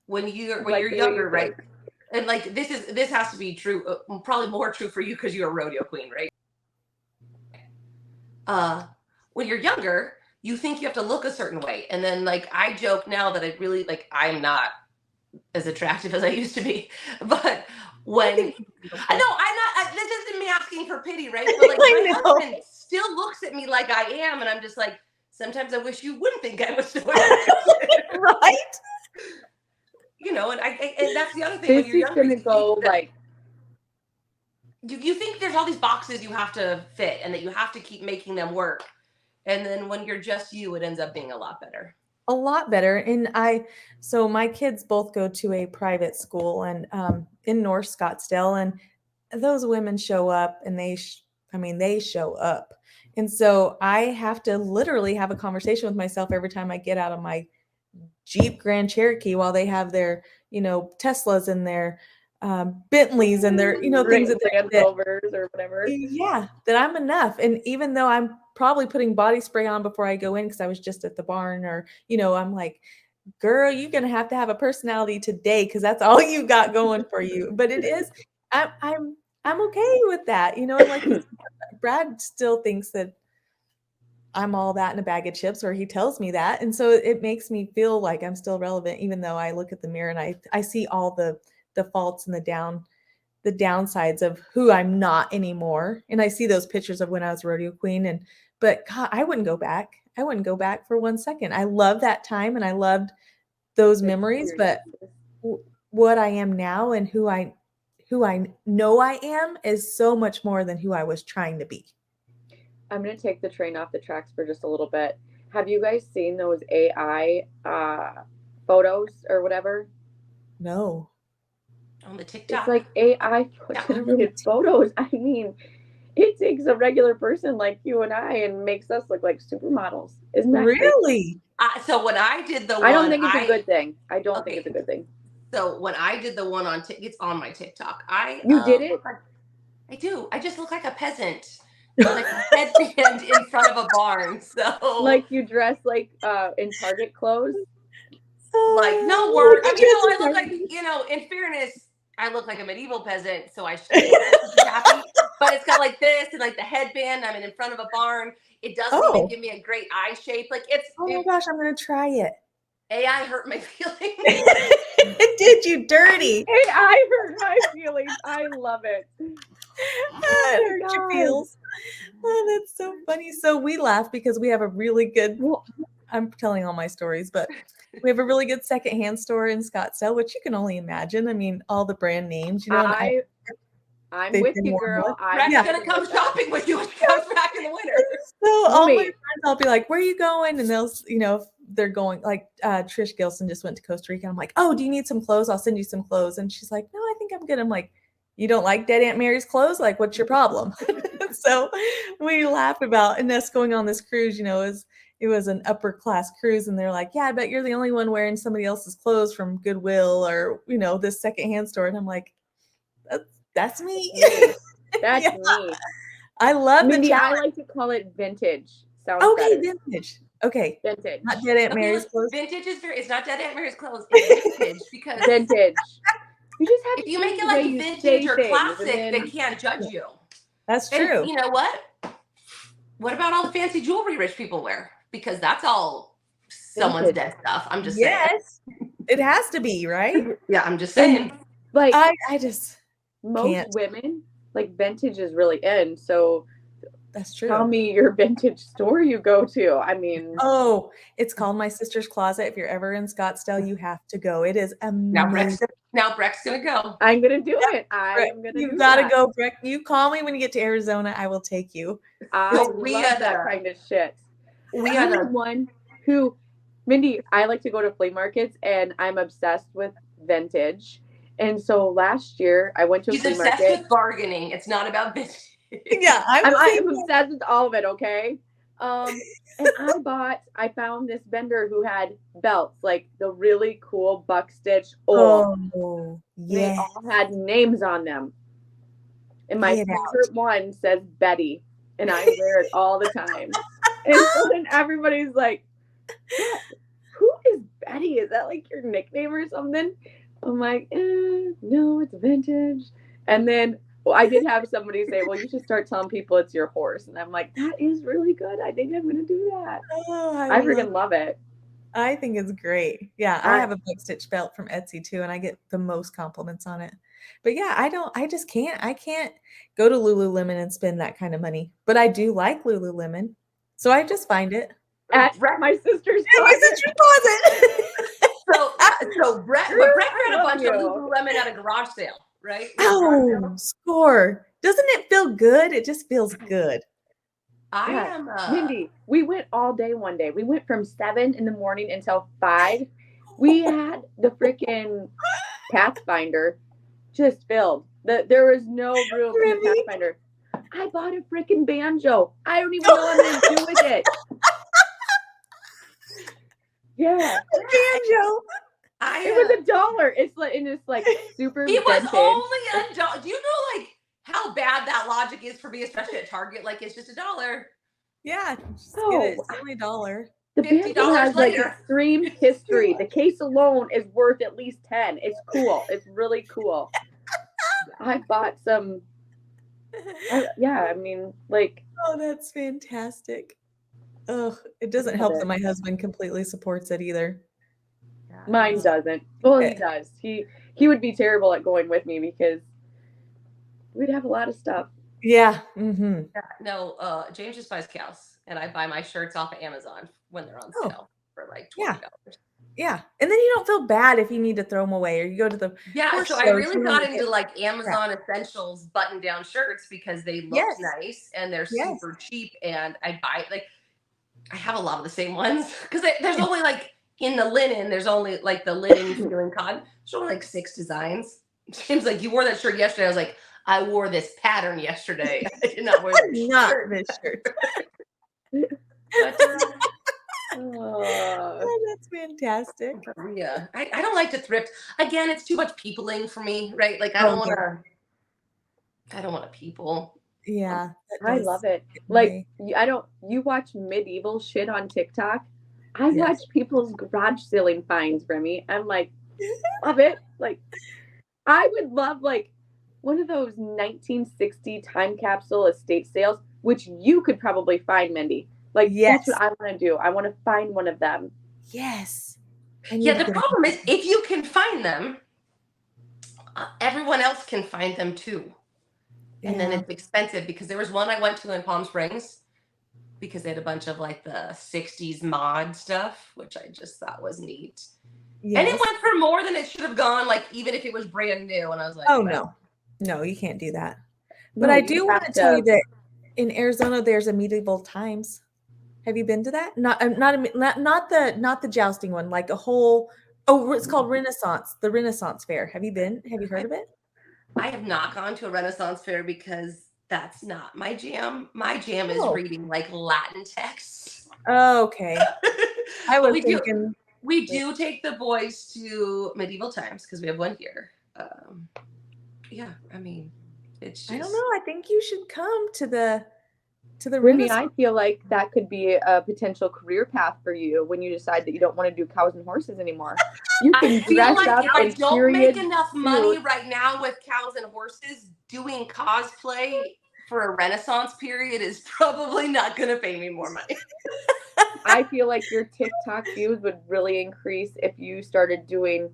when you're younger, right? And like this has to be true, probably more true for you because you're a rodeo queen, right? When you're younger, you think you have to look a certain way, and then like I joke now that I'm not as attractive as I used to be, but when I know I'm not, this isn't me asking for pity, right? But like my husband still looks at me like I am, and I'm just like, sometimes I wish you wouldn't think I was so attractive. Right? And that's the other thing. This when you're younger, is gonna go like you think there's all these boxes you have to fit and that you have to keep making them work. And then when you're just you, it ends up being a lot better. A lot better. And so my kids both go to a private school and in North Scottsdale, and those women show up and they show up. And so I have to literally have a conversation with myself every time I get out of my Jeep Grand Cherokee while they have their, Teslas and their Bentleys and their, things that Land Rovers or whatever. Yeah, that I'm enough. And even though I'm probably putting body spray on before I go in because I was just at the barn, or, I'm like, girl, you're going to have a personality today because that's all you got going for you. But it is, I'm okay with that. And like Brad still thinks that I'm all that in a bag of chips, or he tells me that. And so it makes me feel like I'm still relevant, even though I look at the mirror and I see all the faults and the downsides of who I'm not anymore. And I see those pictures of when I was rodeo queen, but God, I wouldn't go back. I wouldn't go back for 1 second. I love that time and I loved those memories, but what I am now and who I know I am is so much more than who I was trying to be. I'm going to take the train off the tracks for just a little bit. Have you guys seen those AI photos or whatever? No. On the TikTok? It's like AI generated photos. I mean, it takes a regular person like you and I and makes us look like supermodels. Isn't that really? So when I did the one, I don't think it's a good thing. I don't think it's a good thing. So when I did the one on it's on my TikTok. You did it? I do. I just look like a peasant with like a headband in front of a barn. So Like you dress like in Target clothes? like no work. I mean, no, I look like, in fairness, I look like a medieval peasant, so I should be happy. But it's got like this and like the headband. I'm in front of a barn. It doesn't even give me a great eye shape. Like Oh my gosh, I'm gonna try it. AI hurt my feelings. It did you dirty. AI hurt my feelings. I love it. It hurt your feels. Oh, that's so funny. So we laugh because we have a really good, I'm telling all my stories, but we have a really good secondhand store in Scottsdale, which you can only imagine. I mean, all the brand names, I'm with you, girl. I'm gonna come shopping with you when she comes back in the winter. So all my friends, I'll be like, "Where are you going?" And they'll, if they're going, like Trish Gilson just went to Costa Rica. I'm like, "Oh, do you need some clothes? I'll send you some clothes." And she's like, "No, I think I'm good." I'm like, "You don't like Dead Aunt Mary's clothes? Like, what's your problem?" So we laugh about, and us going on this cruise, it was an upper class cruise, and they're like, "Yeah, I bet you're the only one wearing somebody else's clothes from Goodwill or this secondhand store." And I'm like, that's me. That's me. I love Mindy, the I like to call it vintage. Sounds okay, better. vintage. Okay. Vintage. Not Dead Aunt Mary's clothes. Vintage is it's not Dead Aunt Mary's clothes. It's vintage because vintage. You just have if to you make it like vintage or classic, then... they can't judge you. That's true. And you know what? What about all the fancy jewelry rich people wear? Because that's all someone's dead stuff. I'm just saying. Yes. It has to be, right? Yeah, I'm just saying. Like I just most women, like vintage is really in. So that's true. Tell me your vintage store you go to. I mean, it's called My Sister's Closet. If you're ever in Scottsdale, you have to go. It is amazing. Now Breck's gonna go. I'm gonna do it. I'm gonna. You gotta go, Breck. You call me when you get to Arizona. I will take you. I love that kind of shit. We are the one who, Mindy. I like to go to flea markets, and I'm obsessed with vintage. And so last year, I went to a flea market. He's obsessed with bargaining. It's not about vintage. Yeah, I'm obsessed with all of it. Okay. And I found this vendor who had belts, like the really cool buck stitch old. Oh, yeah. They all had names on them. And my favorite one says Betty, and I wear it all the time. And so then everybody's like, "Who is Betty? Is that like your nickname or something?" I'm like, no, it's vintage. And then I did have somebody say, "Well, you should start telling people it's your horse." And I'm like, that is really good. I think I'm going to do that. Oh, I freaking love it. I think it's great. Yeah, I have a buck stitch belt from Etsy too, and I get the most compliments on it. But yeah, I can't go to Lululemon and spend that kind of money. But I do like Lululemon. So I just find it at my sister's closet. So Breck had a bunch of Lululemon at a garage sale, right? Oh, score. Doesn't it feel good? It just feels good. I am Mindy, we went all day one day. We went from 7 in the morning until 5. We had the freaking Pathfinder just filled. There was no room in the Pathfinder. I bought a freaking banjo. I don't even know what I'm gonna do with it. Yeah. Banjo. It was $1. It's like super. It was only $1. Do you know like how bad that logic is for me, especially at Target? Like it's just $1. Yeah, just get it. It's only $1. The banjo has like extreme history. The case alone is worth at least 10. It's cool. It's really cool. I bought some. I mean, like. Oh, that's fantastic. Oh, it doesn't help that my husband completely supports it either. Mine doesn't. Well, he does. He would be terrible at going with me because we'd have a lot of stuff. Yeah. Mm-hmm. Yeah. No, James just buys cows, and I buy my shirts off of Amazon when they're on sale for like $20. Yeah. And then you don't feel bad if you need to throw them away or you go to the so I really got into like Amazon Essentials button-down shirts because they look nice and they're super cheap, and I buy like I have a lot of the same ones because there's only like in the linen, there's only like the linen feeling cotton. There's only like 6 designs. James like, "You wore that shirt yesterday." I was like, "I wore this pattern yesterday. I did not wear this shirt." This shirt. But Oh, that's fantastic. Yeah, I don't like to thrift. Again, it's too much peopling for me, right? Like I Oh, don't want yeah. to. I don't want to people. Yeah, that I does love it. get Like me. you watch medieval shit on TikTok. I Yes. watch people's garage ceiling finds, Remy. I'm like, love it. Like I would love like one of those 1960 time capsule estate sales, which you could probably find, Mindy. Like that's what Yes. I want to do. I want to find one of them. Yes. I need Yeah, to the get problem is if you can find them, everyone else can find them too. And then Yeah. it's expensive because there was one I went to in Palm Springs because they had a bunch of like the 60s mod stuff, which I just thought was neat. And it Yes. went for more than it should have gone, like even if it was brand new. And I was like, Oh, well, no, you can't do that. But No, I you do want have to tell you to. that in Arizona, there's a medieval times. Have you been to that? Not the jousting one, like a whole. Oh, it's called Renaissance, the Renaissance Fair. Have you been? Have you heard of it? I have not gone to a Renaissance fair because that's not my jam. My jam is Oh. reading like Latin texts. Oh, okay. I But was thinking. we do take the boys to medieval times because we have one here. Yeah, I mean, it's just. I don't know. I think you should come to the Remy, Renaissance. I feel like that could be a potential career path for you when you decide that you don't want to do cows and horses anymore. You I can feel dress like up if I in don't make period enough money suits. right now with cows and horses, doing cosplay for a Renaissance period is probably not going to pay me more money. I feel like your TikTok views would really increase if you started doing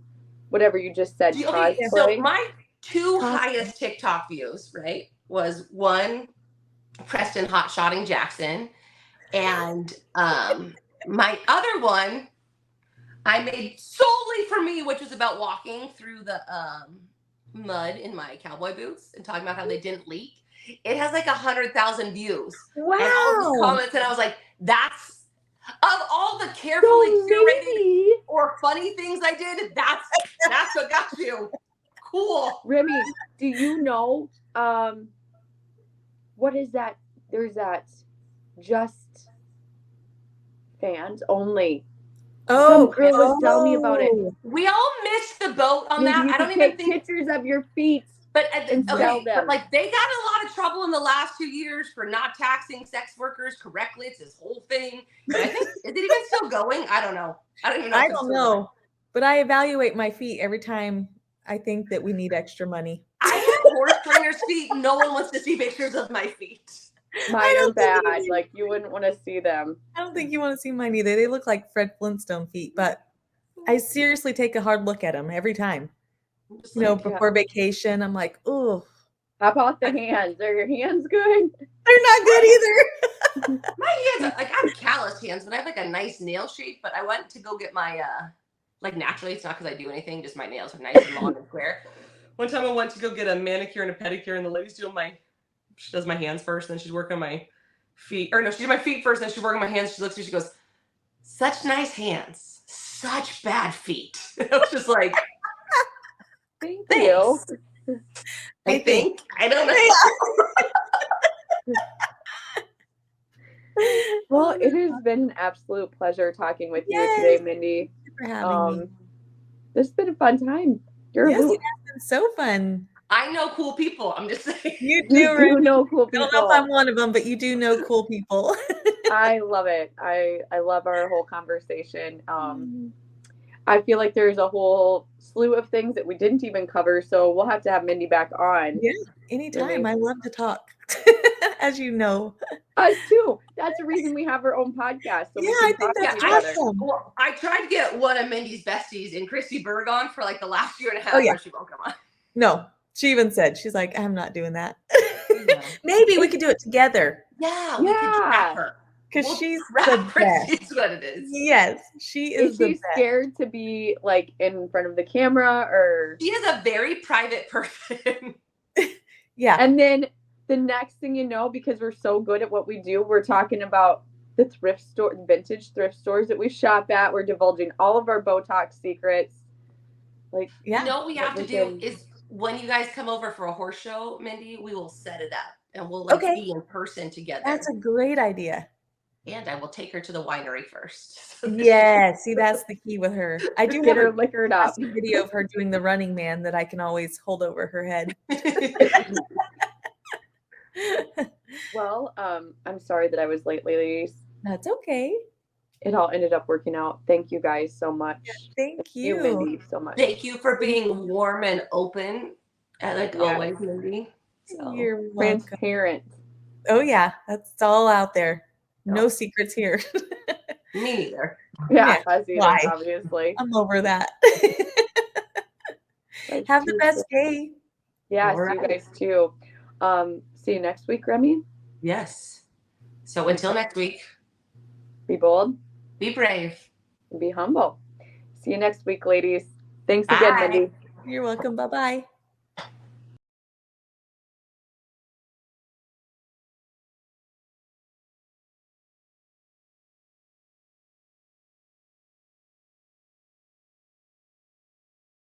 whatever you just said, Okay, so cosplay. my two Cosplay. highest TikTok views, right, was one Preston hot shotting Jackson, and my other one I made solely for me, which was about walking through the mud in my cowboy boots and talking about how they didn't leak. It has like 100,000 views, and all of the Wow. comments, and I was like, "That's of all the carefully So curated maybe, or funny things I did. That's what got you." Cool. Remy, do you know what is that? There's that just fans only. Some Oh, girl was telling me about it. We all missed the boat on Maybe that. you I could don't even take think. pictures of your feet But and sell okay, but them. like they got in a lot of trouble in the last 2 years for not taxing sex workers correctly. It's this whole thing. And I think is it even still going? I don't know. I don't even know. I If it's don't still going. know, but I evaluate my feet every time I think that we need extra money. I have horse trainers' feet. No one wants to see pictures of my feet. Mine are don't think bad. Like you wouldn't want to see them. I don't think you want to see mine either. They look like Fred Flintstone feet, but I seriously take a hard look at them every time. I'm just You know, like, before vacation, I'm like, oh, How about the hands? Are your hands good? they're not good either. my hands are like I have calloused hands, but I have like a nice nail shape. But I went to go get my like naturally, it's not because I do anything, just my nails are nice and long and square. One time I went to go get a manicure and a pedicure, and the lady's doing she does my hands first, and then she's working on my feet. Or no, she did my feet first, and then she's working on my hands. She looks at me, she goes, "Such nice hands, such bad feet." I was just like, Thank thanks. you. I think. I don't know. Well, it has been an absolute pleasure talking with you Yes. today, Mindy. Thank you for having me. This has been a fun time. You're Yes, a it hoot. has been so fun. I know cool people. I'm just saying. You You do, do Remy. know cool I don't know people. if I'm one of them, but you do know cool people. I love it. I love our whole conversation. I feel like there's a whole slew of things that we didn't even cover, so we'll have to have Mindy back on. Yeah, anytime. Remy. I love to talk, as you know. Us too. That's the reason we have our own podcast, so Yeah, we I can think talk to that's each other. awesome. Well, I tried to get one of Mindy's besties and Christy Berg on for like the last year and a half, Oh, yeah. but she won't come on. No, she even said, she's like, I'm not doing that. Yeah. Maybe we could do it together Yeah, we can trap her. because We'll she's trap the best. Christy is what it is. Yes, she is Is the she best. scared to be like in front of the camera or? She is a very private person. Yeah. And then the next thing you know, because we're so good at what we do, we're talking about the vintage thrift stores that we shop at. We're divulging all of our Botox secrets. Like, Yeah. You know what we have to do is when you guys come over for a horse show, Mindy, we will set it up and we'll like Okay. be in person together. That's a great idea. And I will take her to the winery first. Yeah, see, that's the key with her. I do Get have her a liquored up. classic video of her doing the Running Man that I can always hold over her head. Well, I'm sorry that I was late, ladies. That's okay. It all ended up working out. Thank you guys so much. Thank You, you. Mindy, so much. Thank you for being warm and open, like always, Mindy. So. You're welcome. Transparent. Oh yeah, that's all out there. No secrets here. Me neither. Yeah, us either, why? obviously. I'm over that. Have the best day. Yes, All you right. guys too. See you next week, Remy. Yes. So until next week, be bold, be brave, and be humble. See you next week, ladies. Thanks Bye. again, Mindy. You're welcome. Bye-bye.